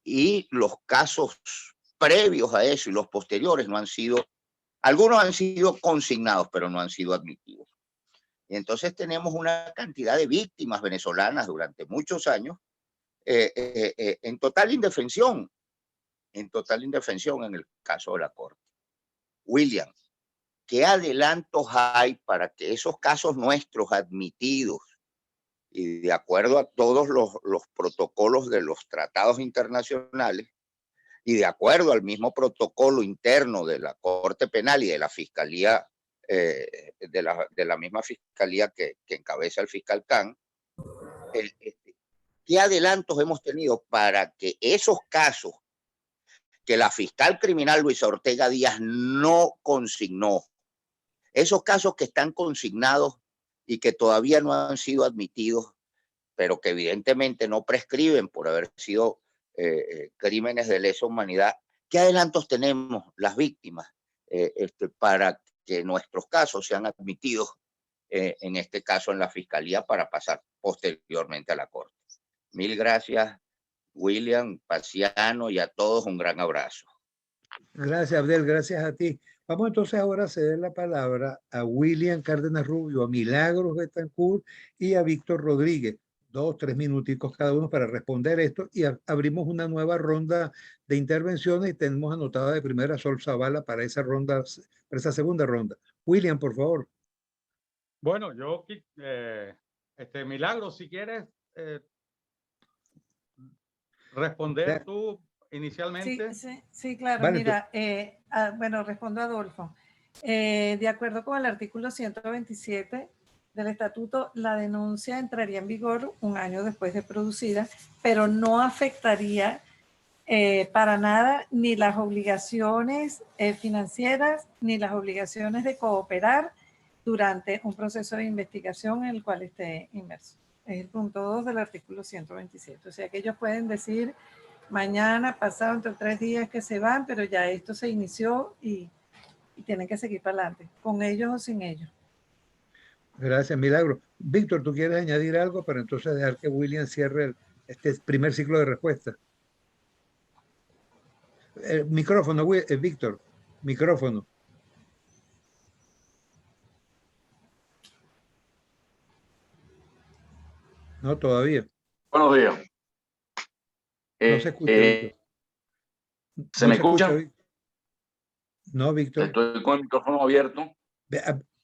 Y los casos previos a eso y los posteriores no han sido, algunos han sido consignados, pero no han sido admitidos. Y entonces tenemos una cantidad de víctimas venezolanas durante muchos años en total indefensión en el caso de la Corte. William, ¿qué adelantos hay para que esos casos nuestros admitidos y de acuerdo a todos los protocolos de los tratados internacionales y de acuerdo al mismo protocolo interno de la Corte Penal y de la Fiscalía, de la misma Fiscalía que encabeza el fiscal Khan, ¿qué adelantos hemos tenido para que esos casos que la fiscal criminal Luisa Ortega Díaz no consignó Esos casos que están consignados y que todavía no han sido admitidos, pero que evidentemente no prescriben por haber sido crímenes de lesa humanidad, ¿qué adelantos tenemos las víctimas para que nuestros casos sean admitidos, en este caso en la Fiscalía, para pasar posteriormente a la Corte? Mil gracias, William, Paciano, y a todos un gran abrazo. Gracias, Abdel, gracias a ti. Vamos entonces ahora a ceder la palabra a William Cárdenas Rubio, a Milagros Betancourt y a Víctor Rodríguez. 2, 3 minuticos cada uno para responder esto y abrimos una nueva ronda de intervenciones y tenemos anotada de primera Sol Zavala para esa ronda, para esa segunda ronda. William, por favor. Bueno, yo, Milagros, si quieres responder tú inicialmente. Sí, claro. Vale, mira, bueno, respondo a Adolfo. De acuerdo con el artículo 127 del estatuto, la denuncia entraría en vigor un año después de producida, pero no afectaría para nada ni las obligaciones financieras ni las obligaciones de cooperar durante un proceso de investigación en el cual esté inmerso. Es el punto 2 del artículo 127. O sea que ellos pueden decir mañana, pasado, entre 3 días que se van, pero ya esto se inició y tienen que seguir para adelante, con ellos o sin ellos. Gracias, Milagro. Víctor, ¿tú quieres añadir algo para entonces dejar que William cierre este primer ciclo de respuestas? Micrófono, Víctor, micrófono. No, todavía. Buenos días. No se escucha, Víctor. ¿Se me escucha? No, Víctor. Estoy con el micrófono abierto.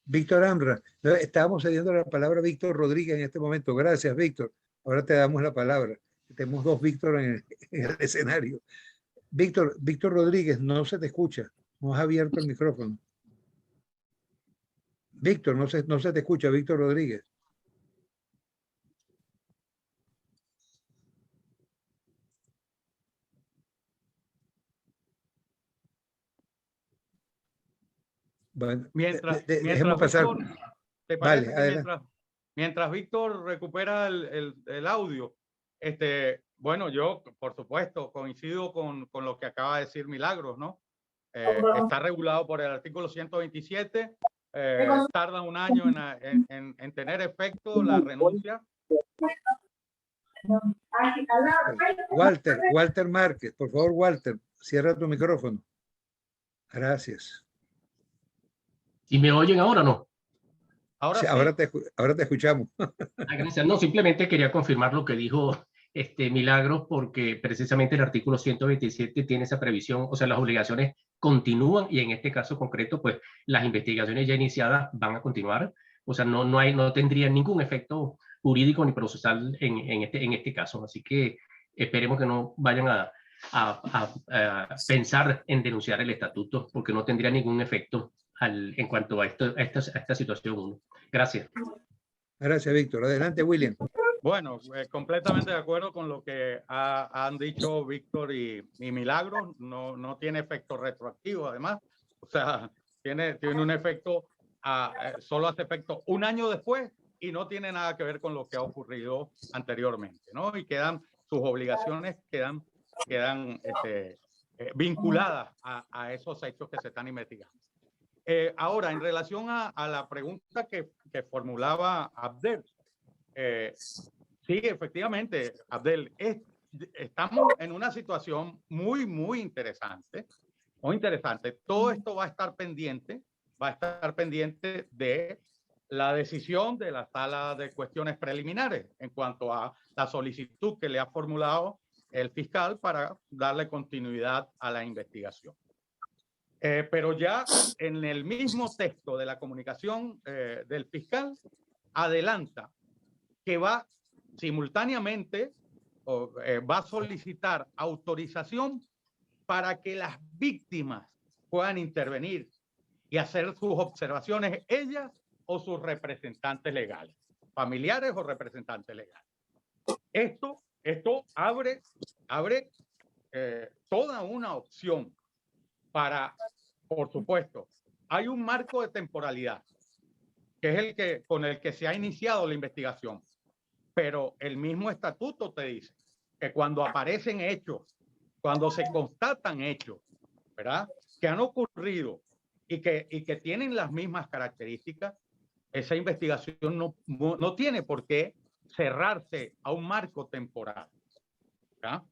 Víctor Amra. Estábamos cediendo la palabra a Víctor Rodríguez en este momento. Gracias, Víctor. Ahora te damos la palabra. Tenemos 2 Víctor en el escenario. Víctor Rodríguez, no se te escucha. No has abierto el micrófono. Víctor, no se te escucha, Víctor Rodríguez. Bueno, dejemos pasar. Víctor, ¿te parece vale, que mientras Víctor recupera el audio, bueno, yo, por supuesto, coincido con lo que acaba de decir Milagros, ¿no? Está regulado por el artículo 127, tarda un año en tener efecto la renuncia. Walter Márquez, por favor, Walter, cierra tu micrófono. Gracias. ¿Y me oyen ahora o no? Ahora, sí, sí. ahora te escuchamos. Gracias. No, simplemente quería confirmar lo que dijo Milagros, porque precisamente el artículo 127 tiene esa previsión, o sea, las obligaciones continúan y en este caso concreto, pues las investigaciones ya iniciadas van a continuar, o sea, no tendría ningún efecto jurídico ni procesal en este caso, así que esperemos que no vayan a pensar en denunciar el estatuto, porque no tendría ningún efecto en cuanto a esta situación. Gracias. Gracias, Víctor. Adelante, William. Bueno, completamente de acuerdo con lo que han dicho Víctor y Milagros. No tiene efecto retroactivo, además. O sea, tiene un efecto, solo hace efecto un año después y no tiene nada que ver con lo que ha ocurrido anteriormente, ¿no? Y sus obligaciones quedan vinculadas a esos hechos que se están investigando. Ahora, en relación a la pregunta que formulaba Abdel, sí, efectivamente, Abdel, estamos en una situación muy interesante, muy interesante. Todo esto va a estar pendiente de la decisión de la Sala de Cuestiones Preliminares en cuanto a la solicitud que le ha formulado el fiscal para darle continuidad a la investigación. Pero ya en el mismo texto de la comunicación del fiscal adelanta que va simultáneamente va a solicitar autorización para que las víctimas puedan intervenir y hacer sus observaciones, ellas o sus representantes legales, familiares o representantes legales. Esto abre toda una opción para, por supuesto, hay un marco de temporalidad, que es el que, con el que se ha iniciado la investigación. Pero el mismo estatuto te dice que cuando aparecen hechos, cuando se constatan hechos, ¿verdad?, que han ocurrido y que tienen las mismas características, esa investigación no tiene por qué cerrarse a un marco temporal, ¿verdad?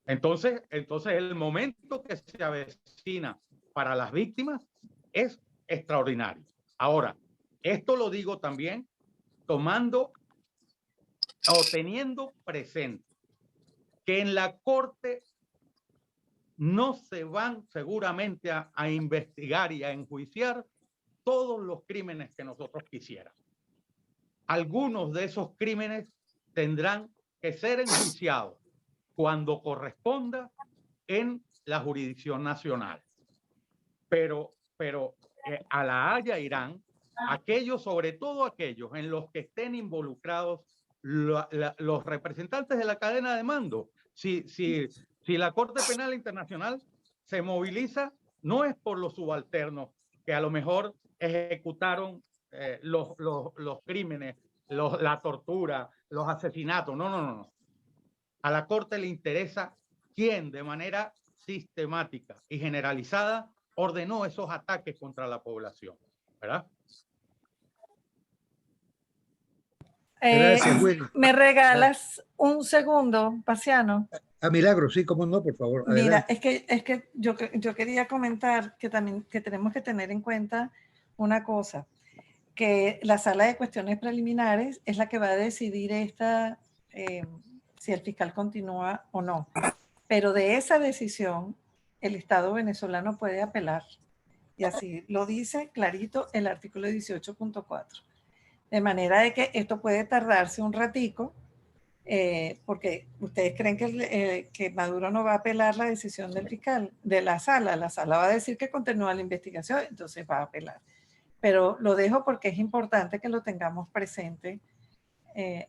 Entonces el momento que se avecina para las víctimas es extraordinario. Ahora, esto lo digo también tomando o teniendo presente que en la Corte no se van seguramente a investigar y a enjuiciar todos los crímenes que nosotros quisiéramos. Algunos de esos crímenes tendrán que ser enjuiciados cuando corresponda en la jurisdicción nacional. Pero a La Haya irán aquellos, sobre todo aquellos en los que estén involucrados los representantes de la cadena de mando. Si la Corte Penal Internacional se moviliza, no es por los subalternos que a lo mejor ejecutaron los crímenes, la tortura, los asesinatos. No. A la Corte le interesa quién de manera sistemática y generalizada ordenó esos ataques contra la población, ¿verdad? Gracias, Will. ¿Me regalas un segundo, Paciano? A Milagro, sí, cómo no, por favor. Mira, Adelante. es que yo quería comentar que también que tenemos que tener en cuenta una cosa, que la sala de cuestiones preliminares es la que va a decidir si el fiscal continúa o no. Pero de esa decisión, el Estado venezolano puede apelar. Y así lo dice clarito el artículo 18.4. De manera de que esto puede tardarse un ratico, porque ustedes creen que Maduro no va a apelar la decisión del fiscal, de la sala va a decir que continúa la investigación, entonces va a apelar. Pero lo dejo porque es importante que lo tengamos presente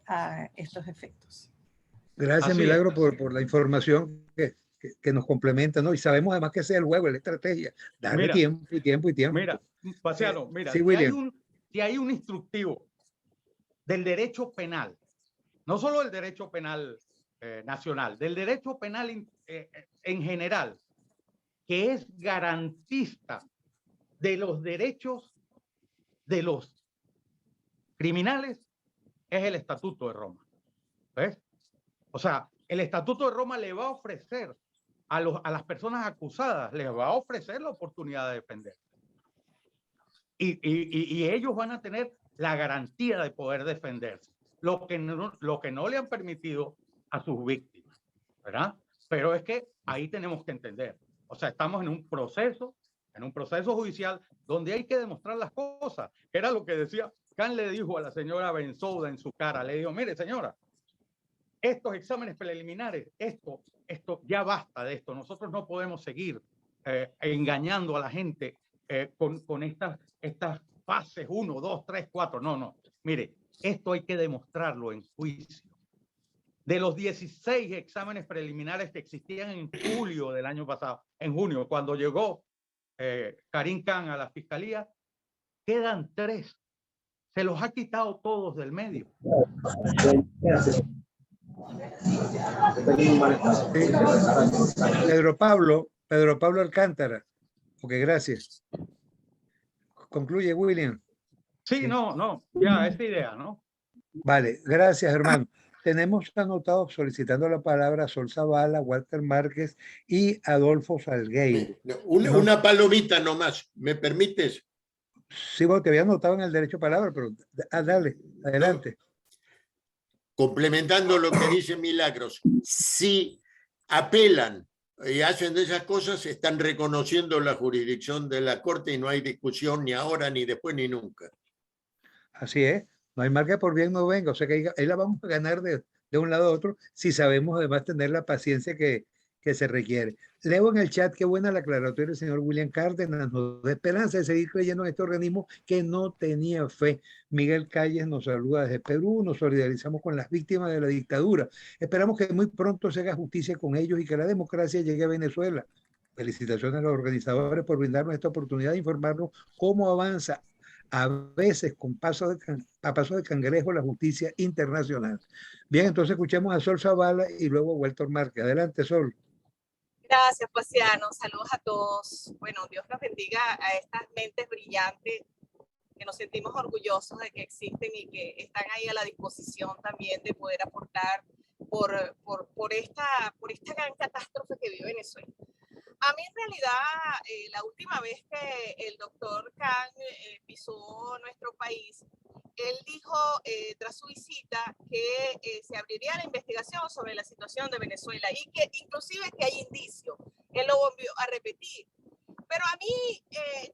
a estos efectos. Gracias, Así Milagro, es. por la información que nos complementa, ¿no? Y sabemos además que ese es el juego, la estrategia, darle Mira, tiempo y tiempo y tiempo. Mira, Paciano, mira, sí, si William. hay un instructivo del derecho penal, no solo del derecho penal nacional, del derecho penal en general, que es garantista de los derechos de los criminales, es el Estatuto de Roma. ¿Ves? O sea, el Estatuto de Roma le va a ofrecer a las personas acusadas, les va a ofrecer la oportunidad de defenderse. Y ellos van a tener la garantía de poder defenderse, lo que no le han permitido a sus víctimas, ¿verdad? Pero es que ahí tenemos que entender, o sea, estamos en un proceso judicial donde hay que demostrar las cosas, que era lo que decía, Can le dijo a la señora Bensouda en su cara, le dijo, mire señora, estos exámenes preliminares, esto ya basta de esto, nosotros no podemos seguir engañando a la gente con estas fases 1, 2, 3, 4. No. Mire, esto hay que demostrarlo en juicio. De los 16 exámenes preliminares que existían en julio del año pasado, en junio, cuando llegó Karim Khan a la fiscalía, quedan 3. Se los ha quitado todos del medio. Pedro Pablo Alcántara. Ok, gracias. Concluye, William. Sí, no, ya, esta idea, ¿no? Vale, gracias, hermano. Tenemos anotado solicitando la palabra a Sol Zavala, Walter Márquez y Adolfo Salgueiro. Una palomita nomás, ¿me permites? Sí, bueno, te había anotado en el derecho a palabra, pero dale, adelante. Complementando lo que dice Milagros, si apelan y hacen de esas cosas, están reconociendo la jurisdicción de la Corte y no hay discusión ni ahora, ni después, ni nunca. Así es, no hay mal que por bien no venga, o sea que ahí la vamos a ganar de un lado a otro si sabemos además tener la paciencia que se requiere. Leo en el chat, qué buena la aclaratoria del señor William Cárdenas, nos da esperanza de seguir creyendo en este organismo que no tenía fe. Miguel Calles nos saluda desde Perú, nos solidarizamos con las víctimas de la dictadura. Esperamos que muy pronto se haga justicia con ellos y que la democracia llegue a Venezuela. felicitaciones a los organizadores por brindarnos esta oportunidad de informarnos cómo avanza a veces con a paso de cangrejo la justicia internacional. Bien, entonces escuchemos a Sol Zavala y luego a Walter Márquez. Adelante, Sol. Gracias, Pasiano. Saludos a todos. Bueno, Dios nos bendiga a estas mentes brillantes que nos sentimos orgullosos de que existen y que están ahí a la disposición también de poder aportar por esta gran catástrofe que vive Venezuela. A mí en realidad la última vez que el doctor Khan pisó nuestro país, él dijo tras su visita que se abriría la investigación sobre la situación de Venezuela y que inclusive que hay indicios. Él lo volvió a repetir. Pero a mí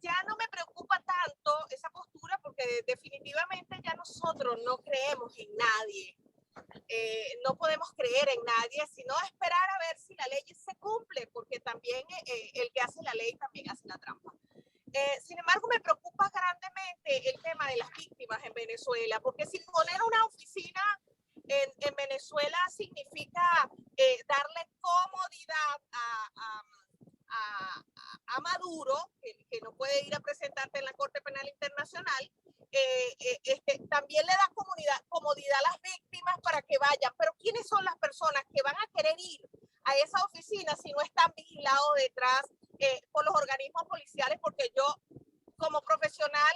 ya no me preocupa tanto esa postura porque definitivamente ya nosotros no creemos en nadie. No podemos creer en nadie, sino esperar a ver si la ley se cumple, porque también el que hace la ley también hace la trampa. Sin embargo, me preocupa grandemente el tema de las víctimas en Venezuela, porque si poner una oficina en Venezuela significa darle comodidad a Maduro, que no puede ir a presentarse en la Corte Penal Internacional, también le da comodidad a las víctimas para que vayan. Pero ¿quiénes son las personas que van a querer ir a esa oficina si no están vigilados detrás por los organismos policiales? Porque yo, como profesional,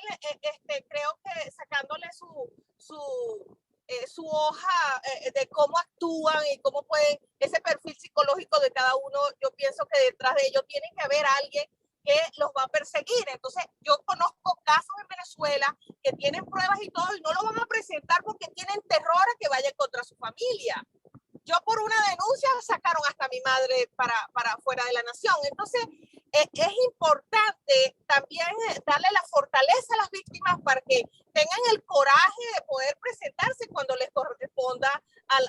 creo que sacándole su hoja de cómo actúan y cómo pueden, ese perfil psicológico de cada uno, yo pienso que detrás de ellos tiene que haber alguien que los va a perseguir. Entonces, yo conozco casos en Venezuela que tienen pruebas y todo, y no lo van a presentar porque tienen terror a que vaya contra su familia. Yo por una denuncia sacaron hasta a mi madre para fuera de la nación. Entonces, es importante también darle la fortaleza a las víctimas para que tengan el coraje de poder presentarse cuando les corresponda a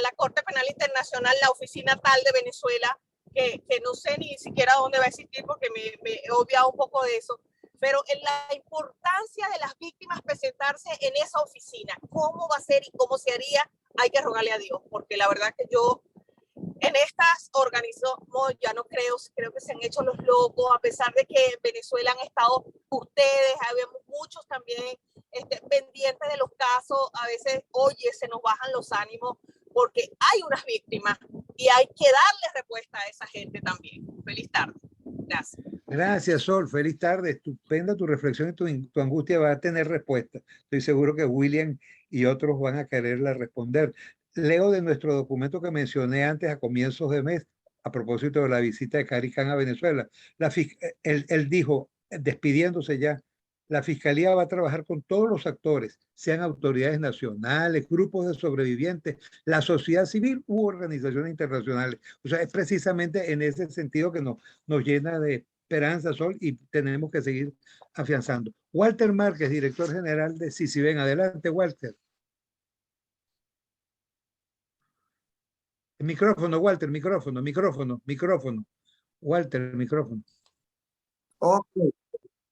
la Corte Penal Internacional, la oficina tal de Venezuela, que no sé ni siquiera dónde va a existir porque me he obviado un poco de eso. Pero en la importancia de las víctimas presentarse en esa oficina, cómo va a ser y cómo se haría, hay que rogarle a Dios, porque la verdad que yo en estas organizaciones ya no creo que se han hecho los locos, a pesar de que en Venezuela han estado ustedes, habemos muchos también pendientes de los casos, a veces, oye, se nos bajan los ánimos porque hay unas víctimas y hay que darle respuesta a esa gente también. Feliz tarde. Gracias. Gracias, Sol. Feliz tarde. Estupenda tu reflexión y tu angustia va a tener respuesta. Estoy seguro que William y otros van a quererla responder. Leo de nuestro documento que mencioné antes a comienzos de mes, a propósito de la visita de Karim Khan a Venezuela. Él dijo, despidiéndose ya, la Fiscalía va a trabajar con todos los actores, sean autoridades nacionales, grupos de sobrevivientes, la sociedad civil u organizaciones internacionales. O sea, es precisamente en ese sentido que nos llena de esperanza, Sol, y tenemos que seguir afianzando. Walter Márquez, director general de CICIBEN. Adelante, Walter. El micrófono, Walter, micrófono. Walter, el micrófono. Ok,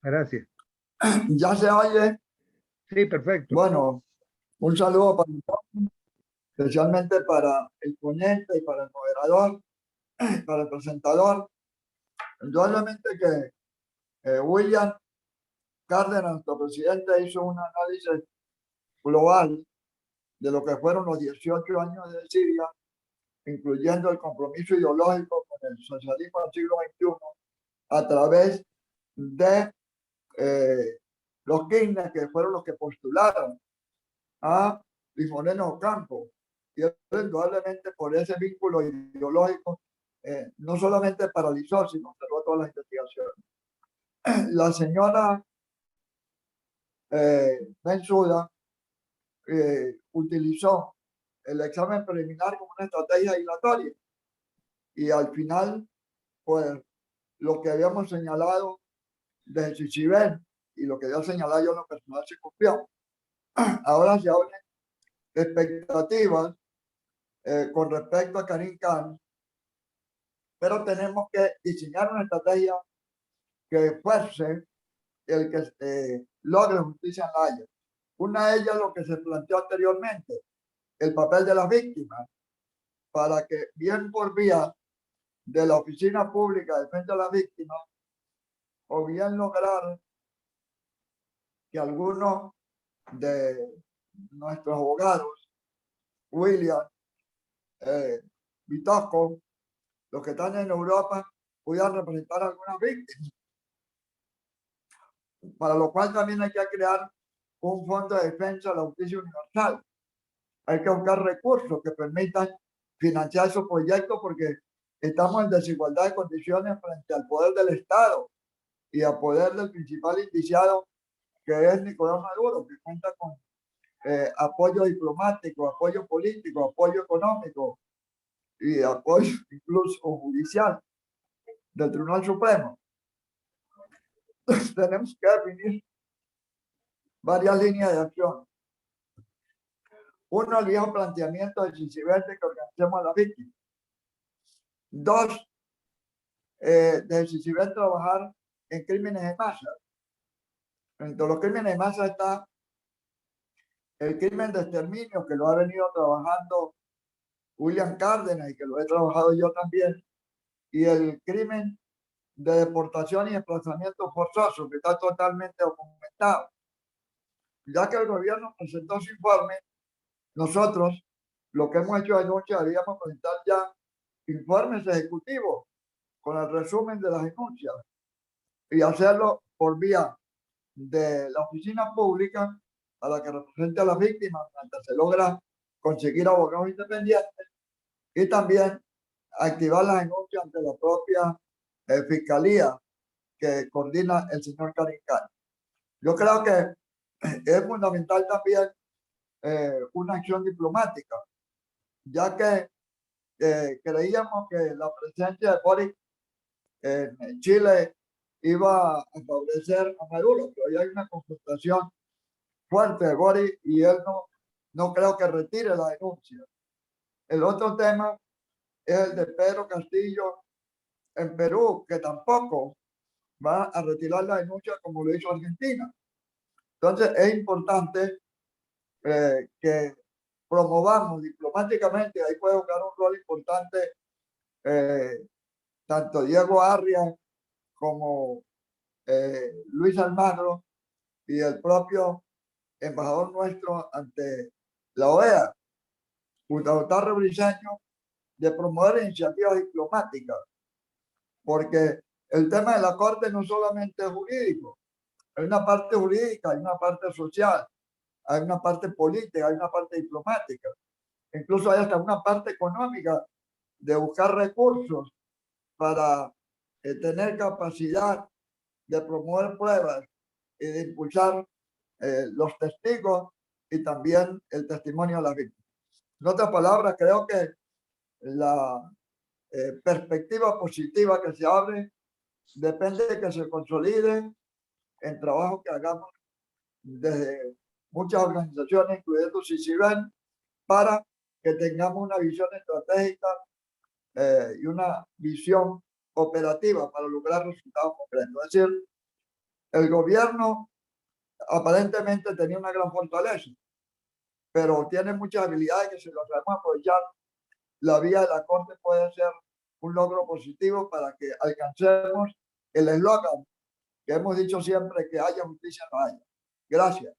Gracias. ¿ya se oye? Sí, perfecto. Bueno, un saludo para todos, especialmente para el ponente y para el moderador, para el presentador. Indudablemente que William Cárdenas, nuestro presidente, hizo un análisis global de lo que fueron los 18 años de Siria, incluyendo el compromiso ideológico con el socialismo del siglo XXI a través de los Kirchner, que fueron los que postularon a Luis Moreno Ocampo. Y indudablemente por ese vínculo ideológico no solamente paralizó, sino cerró todas las investigaciones. La señora Bensouda utilizó el examen preliminar como una estrategia dilatoria y al final, pues, lo que habíamos señalado desde CICIBEN y lo que había señalado yo en lo personal se cumplió. Ahora se abren expectativas con respecto a Karim Khan, pero tenemos que diseñar una estrategia que fuerce el que logre justicia en La Haya. Una de ellas, lo que se planteó anteriormente, el papel de las víctimas, para que bien por vía de la Oficina Pública de Defensa de las Víctimas, o bien lograr que algunos de nuestros abogados, William, Vitosco, los que están en Europa, pudieran representar a algunas víctimas. Para lo cual también hay que crear un fondo de defensa de la justicia universal. Hay que buscar recursos que permitan financiar esos proyectos porque estamos en desigualdad de condiciones frente al poder del Estado y al poder del principal indiciado, que es Nicolás Maduro, que cuenta con apoyo diplomático, apoyo político, apoyo económico y apoyo incluso judicial del Tribunal Supremo. Entonces, tenemos que definir varias líneas de acción. Uno, el viejo planteamiento del CICIBENTE, que organicemos a la víctima. Dos, del CICIBENTE trabajar en crímenes de masa. Entre los crímenes de masa está el crimen de exterminio, que lo ha venido trabajando William Cárdenas y que lo he trabajado yo también, y el crimen de deportación y desplazamiento forzoso, que está totalmente documentado. Ya que el gobierno presentó su informe, nosotros lo que hemos hecho anoche haríamos presentar ya informes ejecutivos con el resumen de las denuncias y hacerlo por vía de la oficina pública a la que represente a las víctimas mientras se logra conseguir abogados independientes y también activar las denuncias ante la propia fiscalía que coordina el señor Karim Khan. Yo creo que es fundamental también una acción diplomática, ya que creíamos que la presencia de Boric en Chile iba a favorecer a Maduro, pero ya hay una confrontación fuerte de Boric y él no creo que retire la denuncia. El otro tema es el de Pedro Castillo en Perú, que tampoco va a retirar la denuncia como lo hizo Argentina. Entonces es importante que promovamos diplomáticamente, ahí puede jugar un rol importante tanto Diego Arias como Luis Almagro y el propio embajador nuestro ante la OEA, Gustavo Briceño, de promover iniciativas diplomáticas, porque el tema de la Corte no solamente es jurídico, hay una parte jurídica, hay una parte social, hay una parte política, hay una parte diplomática, incluso hay hasta una parte económica de buscar recursos para tener capacidad de promover pruebas y de impulsar los testigos y también el testimonio de las víctimas. En otras palabras, creo que la perspectiva positiva que se abre depende de que se consolide el trabajo que hagamos desde muchas organizaciones, incluyendo CICIBEN, para que tengamos una visión estratégica y una visión operativa para lograr resultados concretos. Es decir, el gobierno aparentemente tenía una gran fortaleza, pero tiene muchas habilidades que si lo sabemos aprovechar, la vía de la Corte puede ser un logro positivo para que alcancemos el eslogan que hemos dicho siempre, que haya justicia, no haya. Gracias.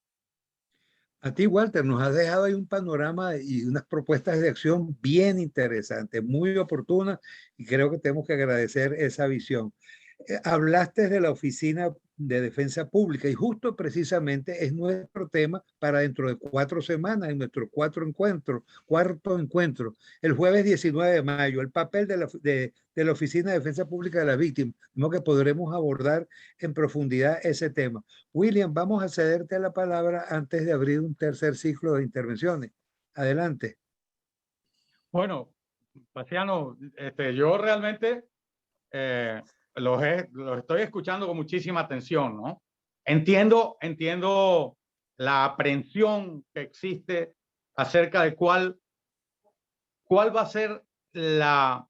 A ti, Walter, nos has dejado ahí un panorama y unas propuestas de acción bien interesantes, muy oportunas, y creo que tenemos que agradecer esa visión. Hablaste de la Oficina de Defensa Pública y justo precisamente es nuestro tema para dentro de 4 semanas, en nuestro cuarto encuentro, el jueves 19 de mayo, el papel de la Oficina de Defensa Pública de las Víctimas, de modo que podremos abordar en profundidad ese tema. William, vamos a cederte la palabra antes de abrir un tercer ciclo de intervenciones. Adelante. Bueno, Paciano, yo realmente los estoy escuchando con muchísima atención, ¿no? Entiendo la aprehensión que existe acerca de cuál va a ser la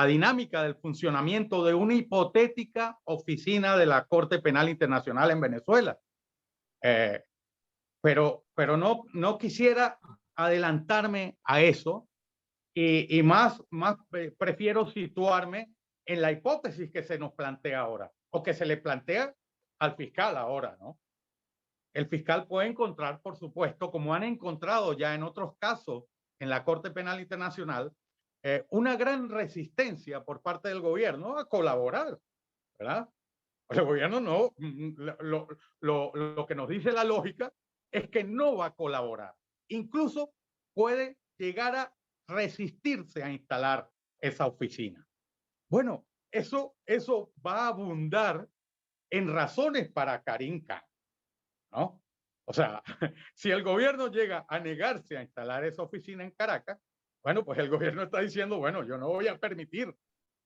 dinámica del funcionamiento de una hipotética oficina de la Corte Penal Internacional en Venezuela. Pero no quisiera adelantarme a eso y más prefiero situarme en la hipótesis que se nos plantea ahora, o que se le plantea al fiscal ahora, ¿no? El fiscal puede encontrar, por supuesto, como han encontrado ya en otros casos en la Corte Penal Internacional, una gran resistencia por parte del gobierno a colaborar, ¿verdad? El gobierno no, lo que nos dice la lógica es que no va a colaborar. Incluso puede llegar a resistirse a instalar esa oficina. Bueno, eso va a abundar en razones para Karim Khan, ¿no? O sea, si el gobierno llega a negarse a instalar esa oficina en Caracas, bueno, pues el gobierno está diciendo, bueno, yo no voy a permitir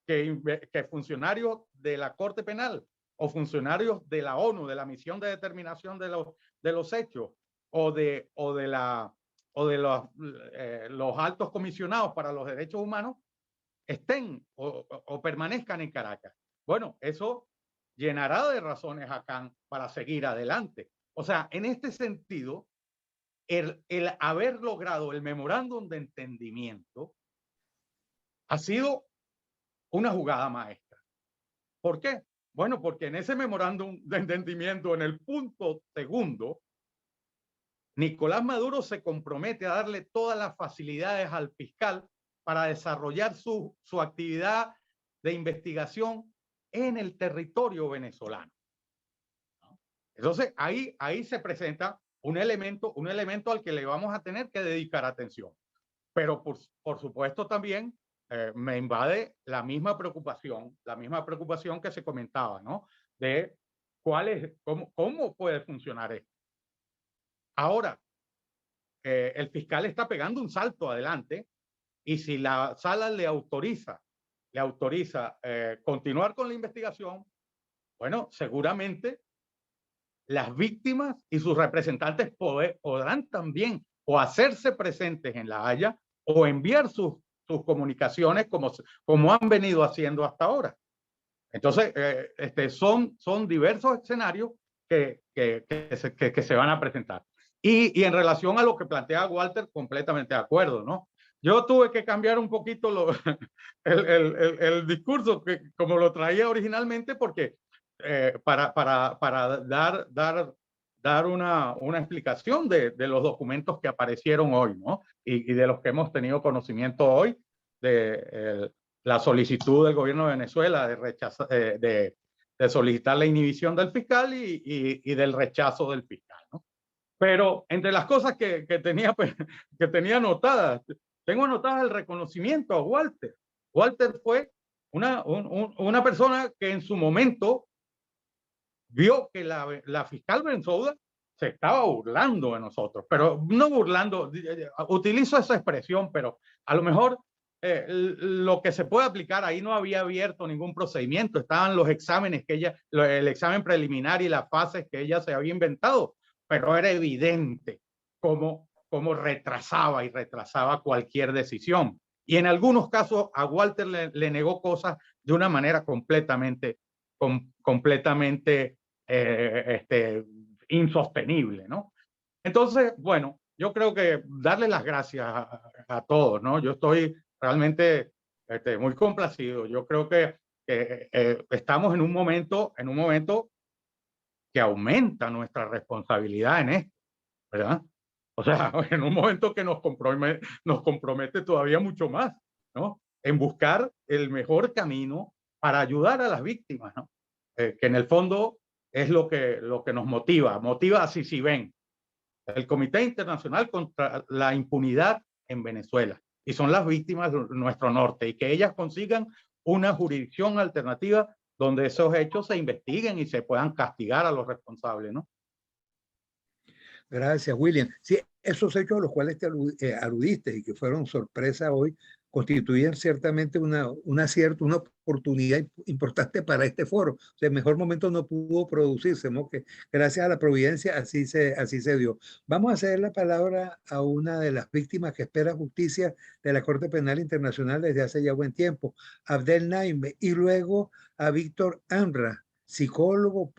que funcionarios de la Corte Penal o funcionarios de la ONU, de la misión de determinación de los hechos, o de los altos comisionados para los derechos humanos estén o permanezcan en Caracas. Bueno, eso llenará de razones a Khan para seguir adelante. O sea, en este sentido, el haber logrado el memorándum de entendimiento ha sido una jugada maestra. ¿Por qué? Bueno, porque en ese memorándum de entendimiento, en el punto segundo, Nicolás Maduro se compromete a darle todas las facilidades al fiscal para desarrollar su actividad de investigación en el territorio venezolano. Entonces, ahí se presenta un elemento al que le vamos a tener que dedicar atención. Pero por supuesto también me invade la misma preocupación que se comentaba, ¿no? De cómo puede funcionar esto. Ahora, el fiscal está pegando un salto adelante y si la sala le autoriza continuar con la investigación, bueno, seguramente las víctimas y sus representantes podrán también o hacerse presentes en La Haya o enviar sus comunicaciones como han venido haciendo hasta ahora. Entonces, son diversos escenarios que se van a presentar. Y en relación a lo que plantea Walter, completamente de acuerdo, ¿no? Yo tuve que cambiar un poquito el discurso como lo traía originalmente porque para dar una explicación de los documentos que aparecieron hoy, ¿no? Y de los que hemos tenido conocimiento hoy, de la solicitud del gobierno de Venezuela de solicitar la inhibición del fiscal y del rechazo del fiscal, ¿no? Pero entre las cosas que tenía anotadas, tengo anotadas el reconocimiento a Walter. Walter fue una persona que en su momento vio que la fiscal Bensouda se estaba burlando de nosotros, pero no burlando, utilizo esa expresión, pero a lo mejor lo que se puede aplicar ahí no había abierto ningún procedimiento, estaban los exámenes el examen preliminar y las fases que ella se había inventado, pero era evidente cómo retrasaba cualquier decisión. Y en algunos casos a Walter le negó cosas de una manera completamente insostenible, ¿no? Entonces, bueno, yo creo que darle las gracias a todos, ¿no? Yo estoy realmente muy complacido. Yo creo que estamos en un momento que aumenta nuestra responsabilidad en esto, ¿verdad? O sea, en un momento que nos compromete todavía mucho más, ¿no? En buscar el mejor camino para ayudar a las víctimas, ¿no? Que en el fondo es lo que nos motiva a CICIBEN, el Comité Internacional contra la Impunidad en Venezuela, y son las víctimas de nuestro norte, y que ellas consigan una jurisdicción alternativa donde esos hechos se investiguen y se puedan castigar a los responsables, ¿no? Gracias, William. Sí, esos hechos a los cuales te aludiste y que fueron sorpresa hoy, constituyen ciertamente una oportunidad importante para este foro. O sea, el mejor momento no pudo producirse, ¿no? Que gracias a la providencia así se dio. Vamos a ceder la palabra a una de las víctimas que espera justicia de la Corte Penal Internacional desde hace ya buen tiempo, Abdel Naime, y luego a Víctor Anra, psicólogo,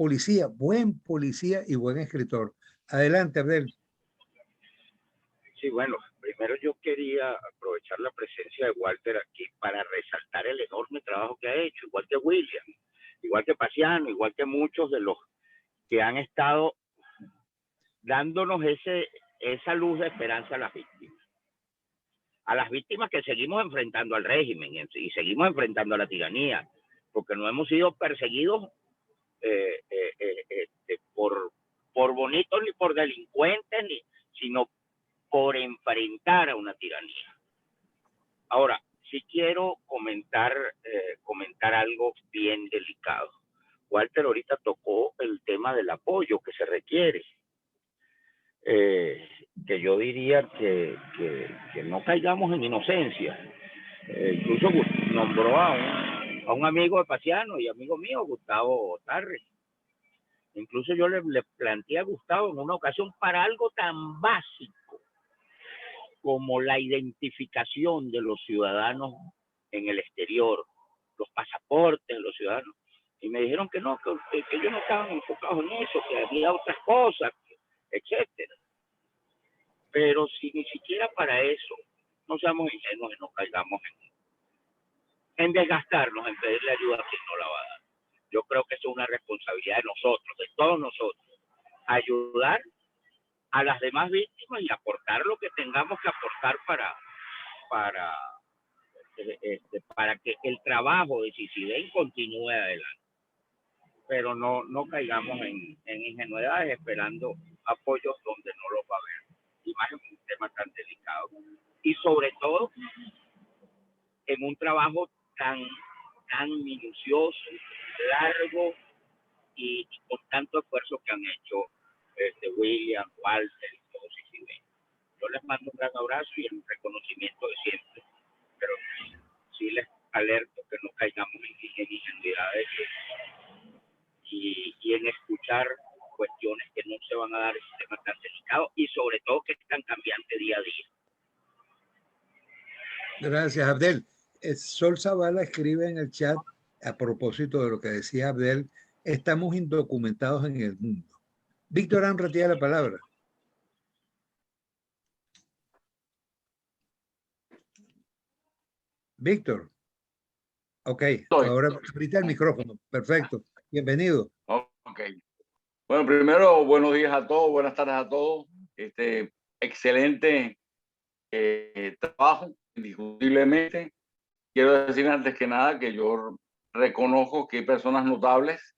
buen policía y buen escritor. Adelante, Abdel. Sí, bueno, primero yo quería aprovechar la presencia de Walter aquí para resaltar el enorme trabajo que ha hecho, igual que William, igual que Paciano, igual que muchos de los que han estado dándonos esa luz de esperanza a las víctimas. A las víctimas que seguimos enfrentando al régimen y seguimos enfrentando a la tiranía, porque no hemos sido perseguidos por bonitos ni por delincuentes, sino por enfrentar a una tiranía. Ahora, sí quiero comentar algo bien delicado. Walter ahorita tocó el tema del apoyo que se requiere. Que yo diría que no caigamos en inocencia. Incluso nombró a un amigo de Paciano y amigo mío, Gustavo Tarre. Incluso yo le planteé a Gustavo en una ocasión para algo tan básico como la identificación de los ciudadanos en el exterior, los pasaportes de los ciudadanos. Y me dijeron que no, que ellos no estaban enfocados en eso, que había otras cosas, etcétera. Pero si ni siquiera para eso no seamos ingenuos y no caigamos en desgastarnos, en pedirle ayuda a quien no la va a dar. Yo creo que eso es una responsabilidad de nosotros, de todos nosotros, ayudar a las demás víctimas y aportar lo que tengamos que aportar para que el trabajo de CICIBEN continúe adelante. Pero no caigamos en ingenuidades esperando apoyos donde no los va a haber. Y más en un tema tan delicado. Y sobre todo, en un trabajo tan minucioso, largo y con tanto esfuerzo que han hecho William, Walter y todos CICIBEN. Yo les mando un gran abrazo y un reconocimiento de siempre, pero sí les alerto que no caigamos en ingenuidades y en escuchar cuestiones que no se van a dar en un tema tan delicado y sobre todo que es tan cambiante día a día. Gracias, Abdel. Sol Zavala escribe en el chat, a propósito de lo que decía Abdel, estamos indocumentados en el mundo. Víctor Anra tiene la palabra. Víctor. Ok, ahora abrite el micrófono. Perfecto. Bienvenido. Ok. Bueno, primero, buenos días a todos, buenas tardes a todos. Excelente trabajo, indiscutiblemente. Quiero decir antes que nada que yo reconozco que hay personas notables,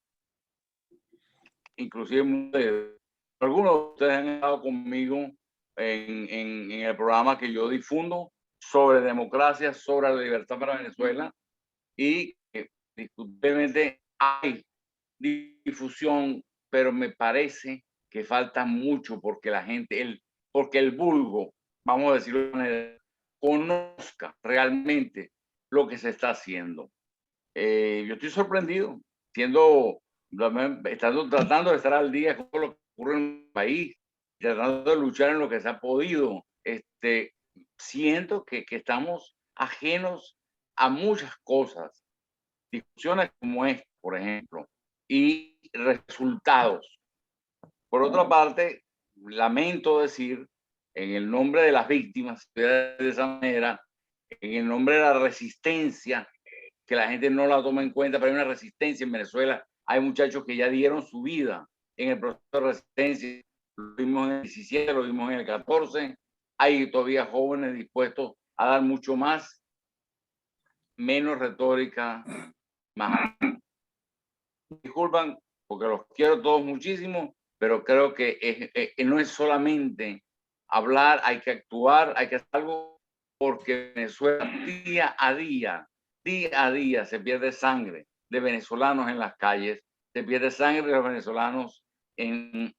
inclusive algunos de ustedes han estado conmigo en el programa que yo difundo sobre democracia, sobre la libertad para Venezuela, y indiscutiblemente hay difusión, pero me parece que falta mucho porque la gente, porque el vulgo, vamos a decirlo de una manera, conozca realmente lo que se está haciendo. Yo estoy sorprendido, tratando de estar al día con lo que ocurre en el país, tratando de luchar en lo que se ha podido. Siento que estamos ajenos a muchas cosas, discusiones como esta, por ejemplo, y resultados. Por otra parte, lamento decir, en el nombre de las víctimas, de esa manera, en el nombre de la resistencia, que la gente no la toma en cuenta, pero hay una resistencia en Venezuela. Hay muchachos que ya dieron su vida en el proceso de resistencia. Lo vimos en el 17, lo vimos en el 14. Hay todavía jóvenes dispuestos a dar mucho más, menos retórica, más. Disculpan, porque los quiero todos muchísimo, pero creo que no es solamente hablar, hay que actuar, hay que hacer algo, porque Venezuela día a día se pierde sangre de venezolanos en las calles, se pierde sangre de los venezolanos en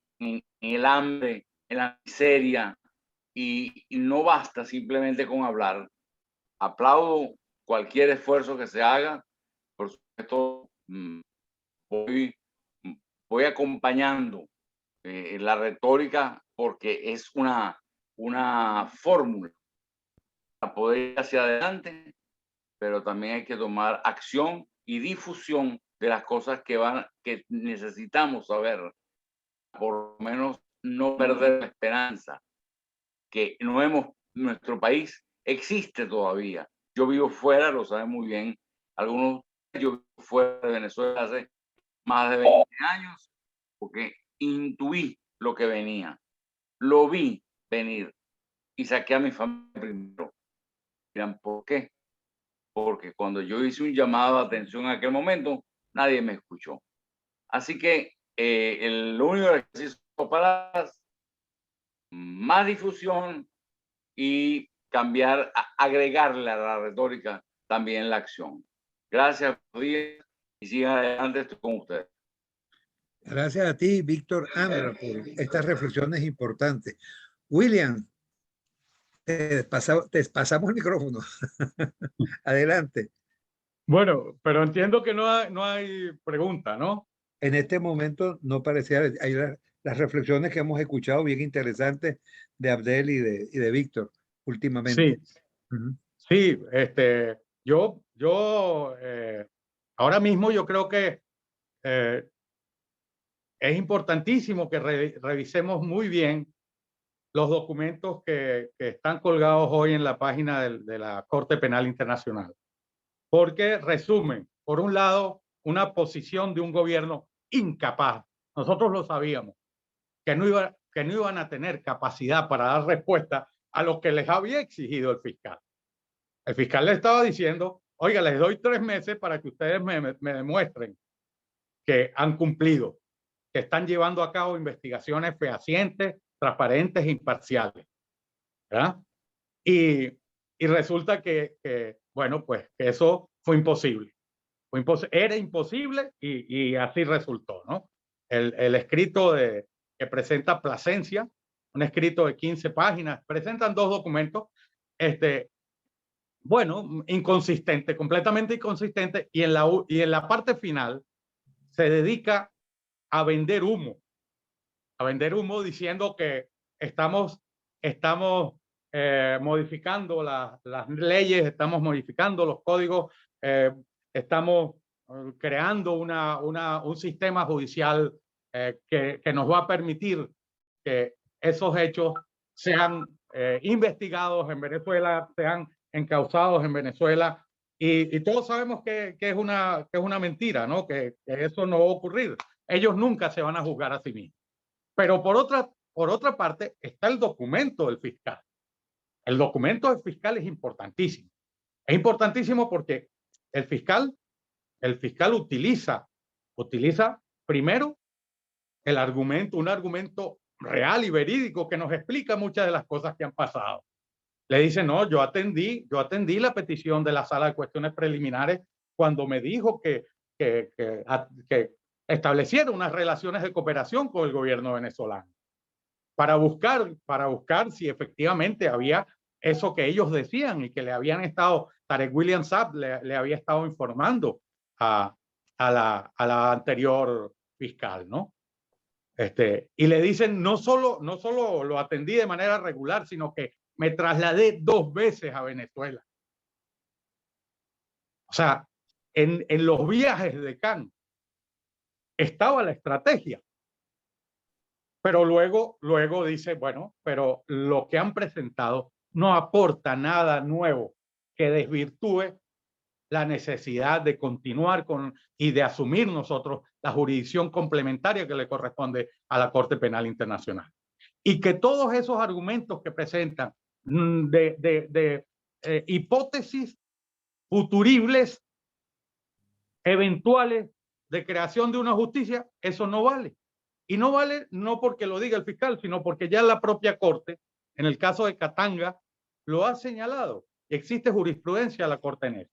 el hambre, en la miseria, y no basta simplemente con hablar. Aplaudo cualquier esfuerzo que se haga, por supuesto. Voy acompañando la retórica porque es una fórmula para poder ir hacia adelante, pero también hay que tomar acción y difusión de las cosas que necesitamos saber, por lo menos no perder la esperanza. que nuestro país existe todavía. Yo vivo fuera, lo saben muy bien algunos. Yo vivo fuera de Venezuela hace más de 20 años, porque intuí lo que venía, lo vi venir y saqué a mi familia primero. Dirán, ¿por qué? Porque cuando yo hice un llamado de atención en aquel momento, nadie me escuchó. Así que lo único que necesito para más difusión y cambiar, agregarle a la retórica también la acción. Gracias, y sigan adelante, estoy con ustedes. Gracias a ti, Víctor Amra, por estas reflexiones importantes. William, te pasamos el micrófono. Adelante. Bueno, pero entiendo que no hay pregunta, ¿no? En este momento no parecía, hay las reflexiones que hemos escuchado bien interesantes de Abdel y de Víctor últimamente. Sí, sí, yo ahora mismo yo creo que es importantísimo que revisemos muy bien los documentos que están colgados hoy en la página de la Corte Penal Internacional, porque resumen, por un lado, una posición de un gobierno incapaz. Nosotros lo sabíamos, que no iban a tener capacidad para dar respuesta a lo que les había exigido el fiscal. El fiscal le estaba diciendo, oiga, les doy 3 meses para que ustedes me demuestren que han cumplido, que están llevando a cabo investigaciones fehacientes, transparentes e imparciales, ¿verdad? Y resulta que, bueno, pues que eso fue imposible. Era imposible y así resultó, ¿no? El escrito que presenta Plasencia, un escrito de 15 páginas, presentan 2 documentos, bueno, inconsistente, completamente inconsistente, y en la parte final se dedica a vender humo diciendo que estamos modificando las leyes, estamos modificando los códigos, estamos creando un sistema judicial que nos va a permitir que esos hechos sean investigados en Venezuela, sean encausados en Venezuela, y todos sabemos que es una mentira, ¿no? Que eso no va a ocurrir. Ellos nunca se van a juzgar a sí mismos. Pero por otra parte está el documento del fiscal. El documento del fiscal es importantísimo. Es importantísimo porque el fiscal utiliza primero un argumento real y verídico que nos explica muchas de las cosas que han pasado. Le dice, no, yo atendí la petición de la Sala de Cuestiones Preliminares cuando me dijo que estableciera unas relaciones de cooperación con el gobierno venezolano para buscar si efectivamente había eso que ellos decían y que le habían estado, Tarek William Saab le había estado informando a la anterior fiscal, ¿no? Y le dicen, no solo lo atendí de manera regular, sino que me trasladé 2 veces a Venezuela. O sea, en los viajes de Khan estaba la estrategia. Pero luego dice, bueno, pero lo que han presentado no aporta nada nuevo que desvirtúe la necesidad de continuar y de asumir nosotros la jurisdicción complementaria que le corresponde a la Corte Penal Internacional. Y que todos esos argumentos que presentan de hipótesis futuribles, eventuales, de creación de una justicia, eso no vale. Y no vale no porque lo diga el fiscal, sino porque ya la propia Corte, en el caso de Katanga, lo ha señalado. Existe jurisprudencia de la Corte en eso.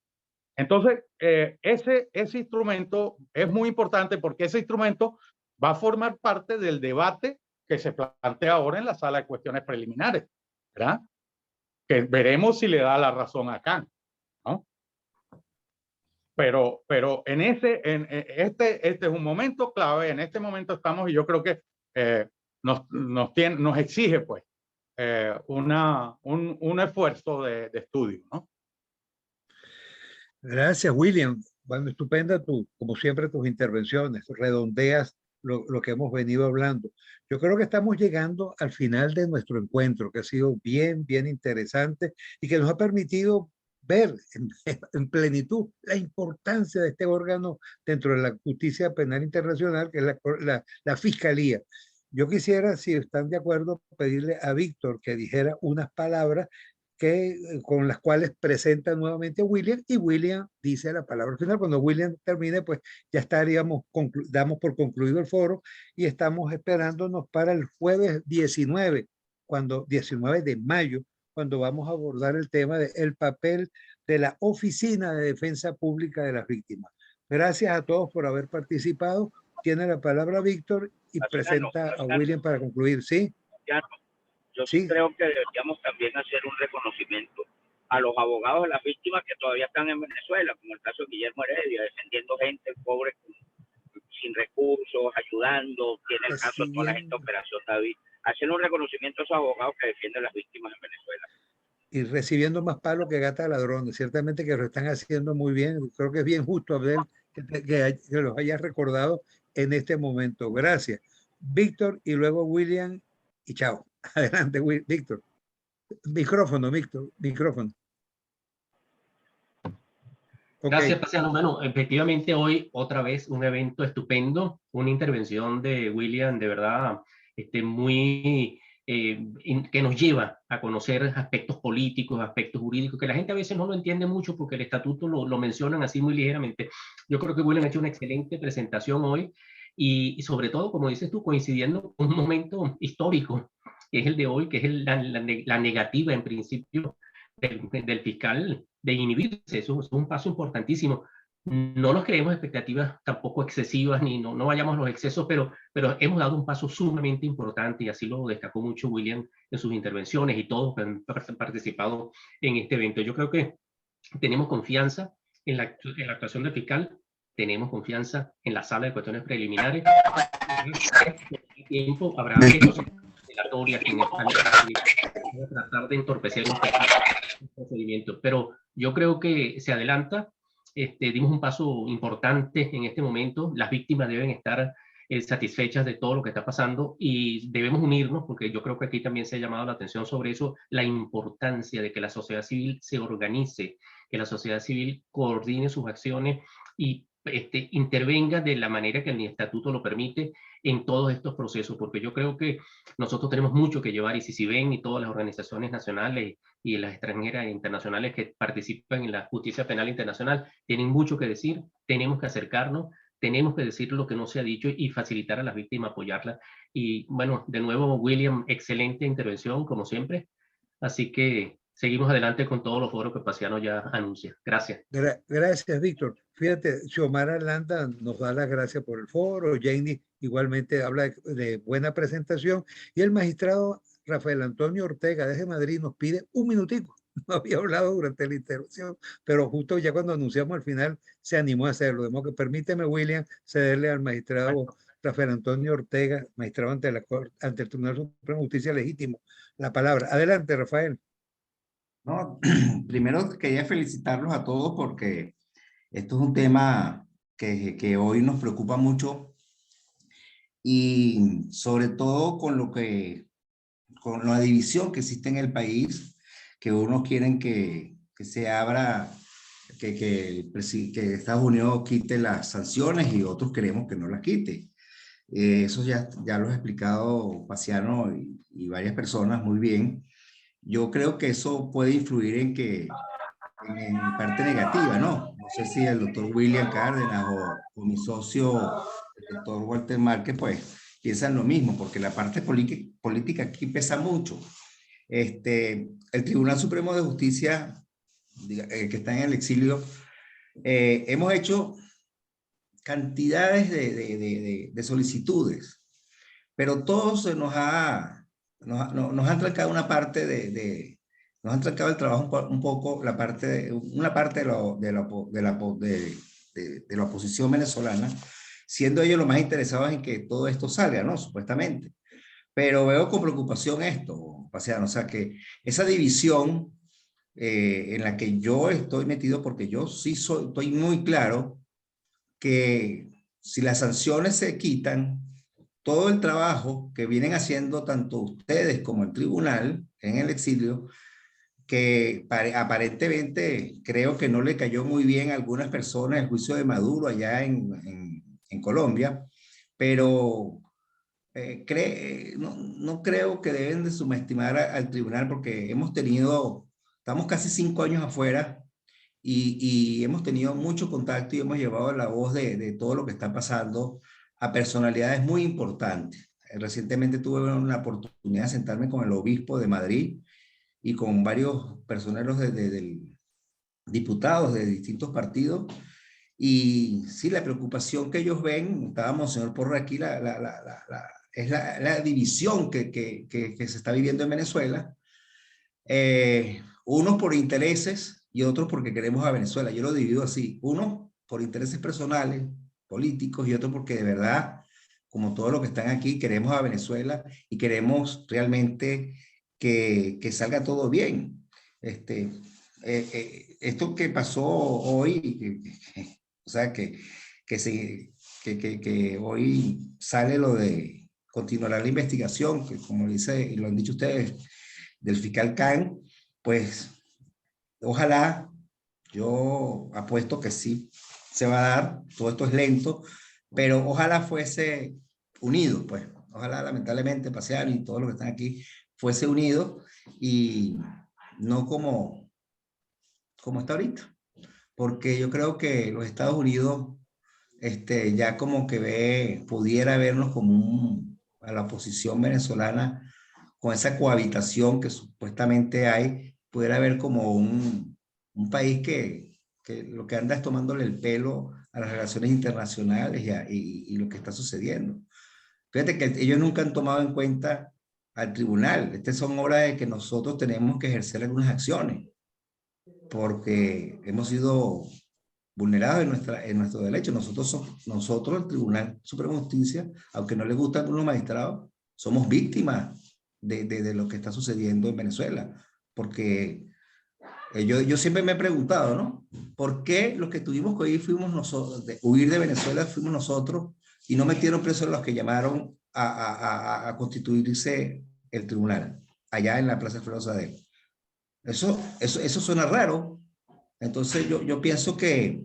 Entonces, ese instrumento es muy importante porque ese instrumento va a formar parte del debate que se plantea ahora en la Sala de Cuestiones Preliminares, ¿verdad? Que veremos si le da la razón a Khan, ¿no? Pero este es un momento clave, en este momento estamos, y yo creo que nos exige pues un esfuerzo de estudio, ¿no? Gracias, William. Bueno, estupenda como siempre, tus intervenciones. Redondeas lo que hemos venido hablando. Yo creo que estamos llegando al final de nuestro encuentro, que ha sido bien, bien interesante y que nos ha permitido ver en plenitud la importancia de este órgano dentro de la justicia penal internacional, que es la Fiscalía. Yo quisiera, si están de acuerdo, pedirle a Víctor que dijera unas palabras con las cuales presenta nuevamente a William, y William dice la palabra final. Cuando William termine, pues ya estaríamos, damos por concluido el foro y estamos esperándonos para el jueves 19 de mayo, cuando vamos a abordar el tema del papel de la Oficina de Defensa Pública de las Víctimas. Gracias a todos por haber participado. Tiene la palabra Víctor y presenta a William para concluir. ¿Sí? Yo sí creo que deberíamos también hacer un reconocimiento a los abogados de las víctimas que todavía están en Venezuela, como el caso de Guillermo Heredia, defendiendo gente pobre sin recursos, ayudando, tiene el caso de toda la gente de Operación David. Hacer un reconocimiento a esos abogados que defienden las víctimas en Venezuela. Y recibiendo más palo que gata ladrones. Ciertamente que lo están haciendo muy bien. Creo que es bien justo ver que los hayas recordado en este momento. Gracias. Víctor y luego William y chao. Adelante, Víctor. Micrófono, Víctor. Micrófono. Gracias, Pasiano. Bueno, efectivamente hoy otra vez un evento estupendo, una intervención de William de verdad muy que nos lleva a conocer aspectos políticos, aspectos jurídicos, que la gente a veces no lo entiende mucho porque el estatuto lo mencionan así muy ligeramente. Yo creo que William ha hecho una excelente presentación hoy y sobre todo, como dices tú, coincidiendo con un momento histórico, que es el de hoy, que es la negativa en principio del fiscal de inhibirse. Eso es un paso importantísimo. No nos creemos expectativas tampoco excesivas, ni no vayamos a los excesos, pero hemos dado un paso sumamente importante y así lo destacó mucho William en sus intervenciones y todos que han participado en este evento. Yo creo que tenemos confianza en la actuación del fiscal, tenemos confianza en la sala de cuestiones preliminares. Tiempo habrá delatorias que tratar de entorpecer un procedimiento, pero yo creo que se adelanta. Dimos un paso importante en este momento. Las víctimas deben estar satisfechas de todo lo que está pasando y debemos unirnos, porque yo creo que aquí también se ha llamado la atención sobre eso, la importancia de que la sociedad civil se organice, que la sociedad civil coordine sus acciones y intervenga de la manera que el estatuto lo permite en todos estos procesos, porque yo creo que nosotros tenemos mucho que llevar, y si ven y todas las organizaciones nacionales y las extranjeras e internacionales que participan en la justicia penal internacional tienen mucho que decir, tenemos que acercarnos, tenemos que decir lo que no se ha dicho y facilitar a las víctimas, apoyarlas. Y bueno, de nuevo, William, excelente intervención, como siempre, así que seguimos adelante con todos los foros que Pasiano ya anuncia. Gracias. Gracias, Víctor. Fíjate, Xiomara Landa nos da las gracias por el foro, Janie igualmente habla de buena presentación, y el magistrado Rafael Antonio Ortega desde Madrid nos pide un minutico. No había hablado durante la intervención, pero justo ya cuando anunciamos al final se animó a hacerlo. De modo que permíteme, William, cederle al magistrado Rafael Antonio Ortega, magistrado ante el Tribunal Supremo de Justicia Legítimo, la palabra. Adelante, Rafael. No, primero quería felicitarlos a todos porque esto es un tema que hoy nos preocupa mucho, y sobre todo con la división que existe en el país, que unos quieren que se abra, que Estados Unidos quite las sanciones y otros queremos que no las quite. Eso ya lo ha explicado Pasiano y varias personas muy bien. Yo creo que eso puede influir en parte negativa, ¿no? No sé si el doctor William Cárdenas o mi socio, el doctor Walter Márquez, pues piensan lo mismo, porque la parte política aquí pesa mucho. El Tribunal Supremo de Justicia, que está en el exilio, hemos hecho cantidades de solicitudes, pero todos nos han trancado una parte nos han trancado el trabajo un poco, una parte de la oposición venezolana, siendo ellos los más interesados en que todo esto salga, ¿no? Supuestamente. Pero veo con preocupación esto, Pasiano, o sea, que esa división en la que yo estoy metido, porque yo sí estoy muy claro que si las sanciones se quitan, todo el trabajo que vienen haciendo tanto ustedes como el tribunal en el exilio, que aparentemente creo que no le cayó muy bien a algunas personas el juicio de Maduro allá en Colombia, pero no creo que deben de subestimar al tribunal, porque estamos casi 5 años afuera y hemos tenido mucho contacto y hemos llevado la voz de todo lo que está pasando a personalidades muy importantes. Recientemente tuve una oportunidad de sentarme con el obispo de Madrid y con varios personeros diputados de distintos partidos. Y sí, la preocupación que ellos ven, estaba Monseñor Porra aquí, es la división que se está viviendo en Venezuela. Unos por intereses y otros porque queremos a Venezuela. Yo lo divido así. Unos por intereses personales, políticos, y otros porque de verdad, como todos los que están aquí, queremos a Venezuela y queremos realmente que salga todo bien. Esto que pasó hoy, o sea, que hoy sale lo de continuar la investigación, que como lo han dicho ustedes, del fiscal Khan, pues ojalá, yo apuesto que sí se va a dar, todo esto es lento, pero ojalá fuese unido, pues, ojalá lamentablemente Paciano y todos los que están aquí fuese unido y no como está ahorita, porque yo creo que los Estados Unidos ya como que pudiera vernos como a la oposición venezolana, con esa cohabitación que supuestamente hay, pudiera ver como un país que lo que anda es tomándole el pelo a las relaciones internacionales y lo que está sucediendo. Fíjate que ellos nunca han tomado en cuenta al tribunal. Son horas de que nosotros tenemos que ejercer algunas acciones, porque hemos sido vulnerados en nuestro derecho. Nosotros, el Tribunal Supremo de Justicia, aunque no les gusta a algunos magistrados, somos víctimas de lo que está sucediendo en Venezuela. Porque yo siempre me he preguntado, ¿no? ¿Por qué los que tuvimos que huir de Venezuela fuimos nosotros y no metieron presos los que llamaron a constituirse el tribunal allá en la Plaza Alfredo Sadel? Eso suena raro. Entonces yo pienso que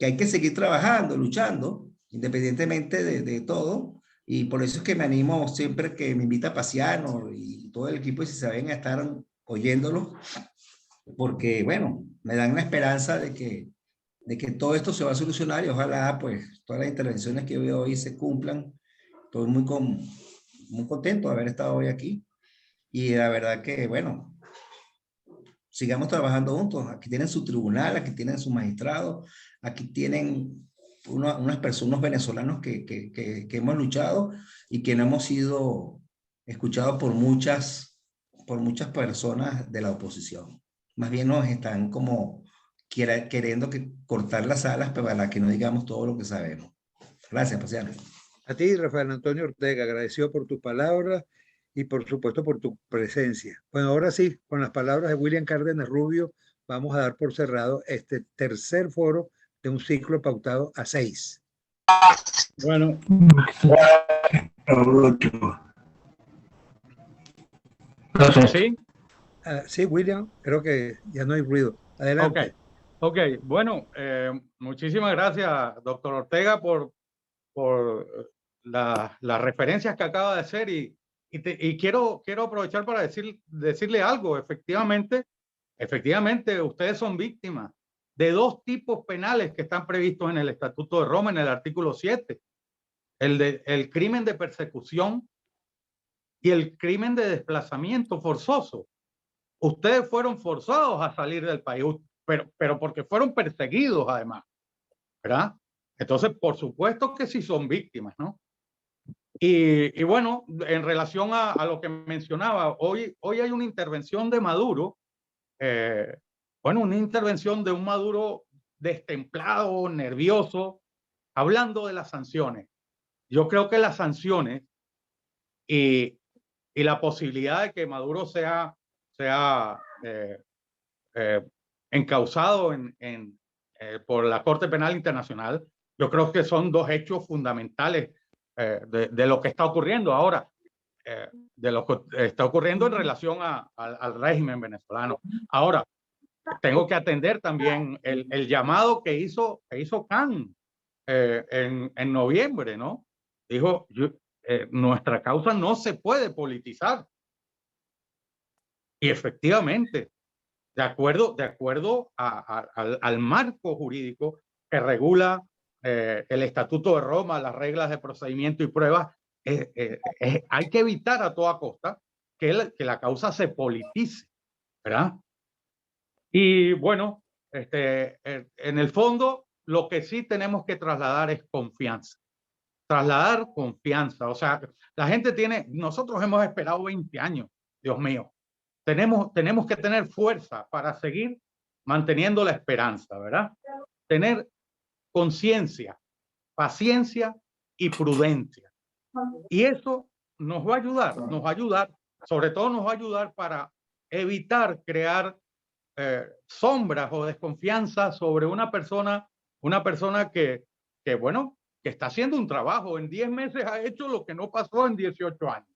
hay que seguir trabajando, luchando, independientemente de todo. Y por eso es que me animo siempre que me invita Paciano y todo el equipo, y si saben, a estar oyéndolo, porque, bueno, me dan la esperanza de que todo esto se va a solucionar y ojalá, pues, todas las intervenciones que veo hoy se cumplan. Estoy muy contento de haber estado hoy aquí. Y la verdad que, bueno, sigamos trabajando juntos. Aquí tienen su tribunal, aquí tienen su magistrado, aquí tienen unos venezolanos que hemos luchado y que no hemos sido escuchados por muchas personas de la oposición. Más bien nos están como queriendo cortar las alas para que no digamos todo lo que sabemos. Gracias, Paciano. A ti, Rafael Antonio Ortega, agradecido por tus palabras y por supuesto por tu presencia. Bueno, ahora sí, con las palabras de William Cárdenas Rubio, vamos a dar por cerrado este tercer foro de un ciclo pautado a 6. Bueno. ¿Sí? Sí, William, creo que ya no hay ruido. Adelante. Ok, bueno, muchísimas gracias, doctor Ortega, por las referencias que acaba de hacer y quiero aprovechar para decirle algo. Efectivamente, ustedes son víctimas de dos tipos penales que están previstos en el Estatuto de Roma, en el artículo 7. El crimen de persecución y el crimen de desplazamiento forzoso. Ustedes fueron forzados a salir del país, pero porque fueron perseguidos además, ¿verdad? Entonces, por supuesto que sí son víctimas, ¿no? Y bueno, en relación a lo que mencionaba, hoy hay una intervención de Maduro, una intervención de un Maduro destemplado, nervioso, hablando de las sanciones. Yo creo que las sanciones y la posibilidad de que Maduro sea encausado por la Corte Penal Internacional, yo creo que son dos hechos fundamentales de lo que está ocurriendo ahora, de lo que está ocurriendo en relación al régimen venezolano. Ahora, tengo que atender también el llamado que hizo Khan en noviembre, ¿no? Dijo, nuestra causa no se puede politizar. Y efectivamente, de acuerdo al marco jurídico que regula el Estatuto de Roma, las reglas de procedimiento y pruebas, hay que evitar a toda costa que la causa se politice, ¿verdad? Y bueno, en el fondo, lo que sí tenemos que trasladar es confianza. Trasladar confianza. O sea, la gente nosotros hemos esperado 20 años, Dios mío. Tenemos que tener fuerza para seguir manteniendo la esperanza, ¿verdad? Tener conciencia, paciencia y prudencia. Y eso nos va a ayudar, sobre todo nos va a ayudar para evitar crear sombras o desconfianza sobre una persona que bueno, que está haciendo un trabajo. En 10 meses ha hecho lo que no pasó en 18 años.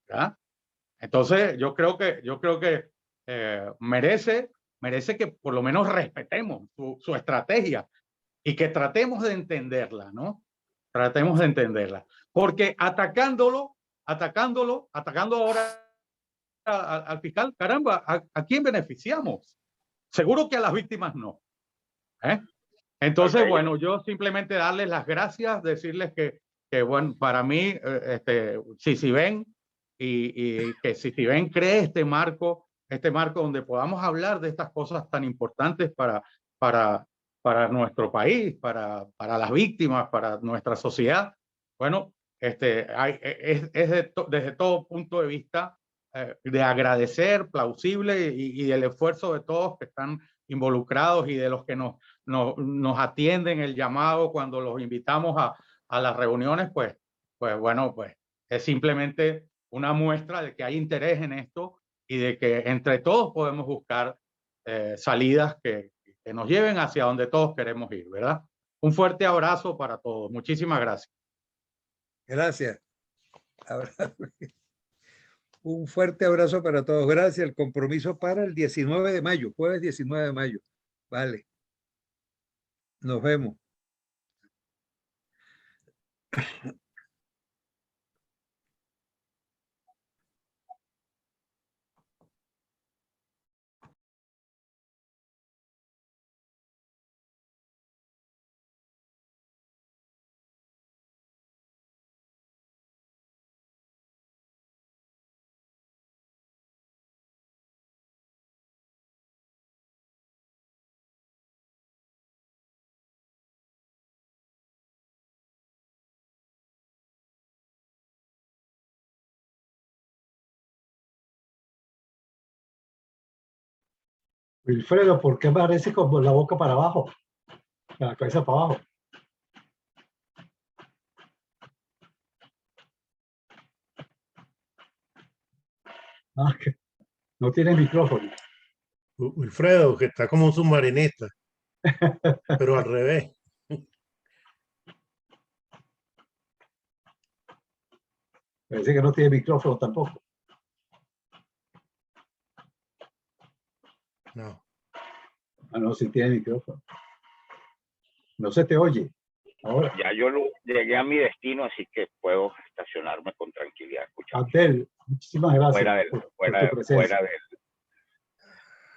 ¿Verdad? Entonces, yo creo que merece que por lo menos respetemos su estrategia y que tratemos de entenderla, ¿no? Tratemos de entenderla. Porque atacando ahora al fiscal, caramba, ¿a quién beneficiamos? Seguro que a las víctimas no. Entonces, Okay. bueno, yo simplemente darles las gracias, decirles que bueno, para mí, Ciciben y que Ciciben cree este marco donde podamos hablar de estas cosas tan importantes para nuestro país, para las víctimas, para nuestra sociedad. Bueno, desde todo punto de vista de agradecer, plausible y del esfuerzo de todos que están involucrados y de los que nos atienden el llamado cuando los invitamos a las reuniones, pues bueno, pues es simplemente una muestra de que hay interés en esto y de que entre todos podemos buscar salidas que nos lleven hacia donde todos queremos ir, ¿verdad? Un fuerte abrazo para todos. Muchísimas gracias. Gracias. Un fuerte abrazo para todos. Gracias. El compromiso para el 19 de mayo, jueves 19 de mayo. Vale. Nos vemos. Wilfredo, ¿por qué parece como la boca para abajo? La cabeza para abajo. Ah, que no tiene micrófono. Wilfredo, que está como un submarinista, pero al revés. Parece que no tiene micrófono tampoco. No. Ah, no, sí tiene micrófono. No se te oye. Ahora. Ya yo llegué a mi destino, así que puedo estacionarme con tranquilidad. Abdel, muchísimas gracias. Fuera del.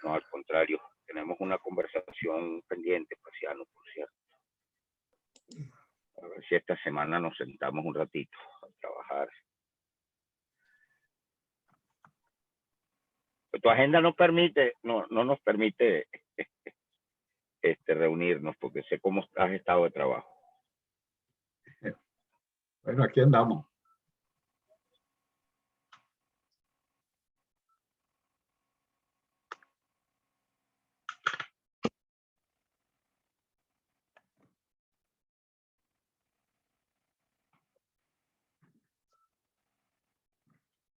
No, al contrario, tenemos una conversación pendiente, Pasiano, por cierto. A ver si esta semana nos sentamos un ratito a trabajar. Pues tu agenda no nos permite reunirnos, porque sé cómo has estado de trabajo. Bueno, aquí andamos.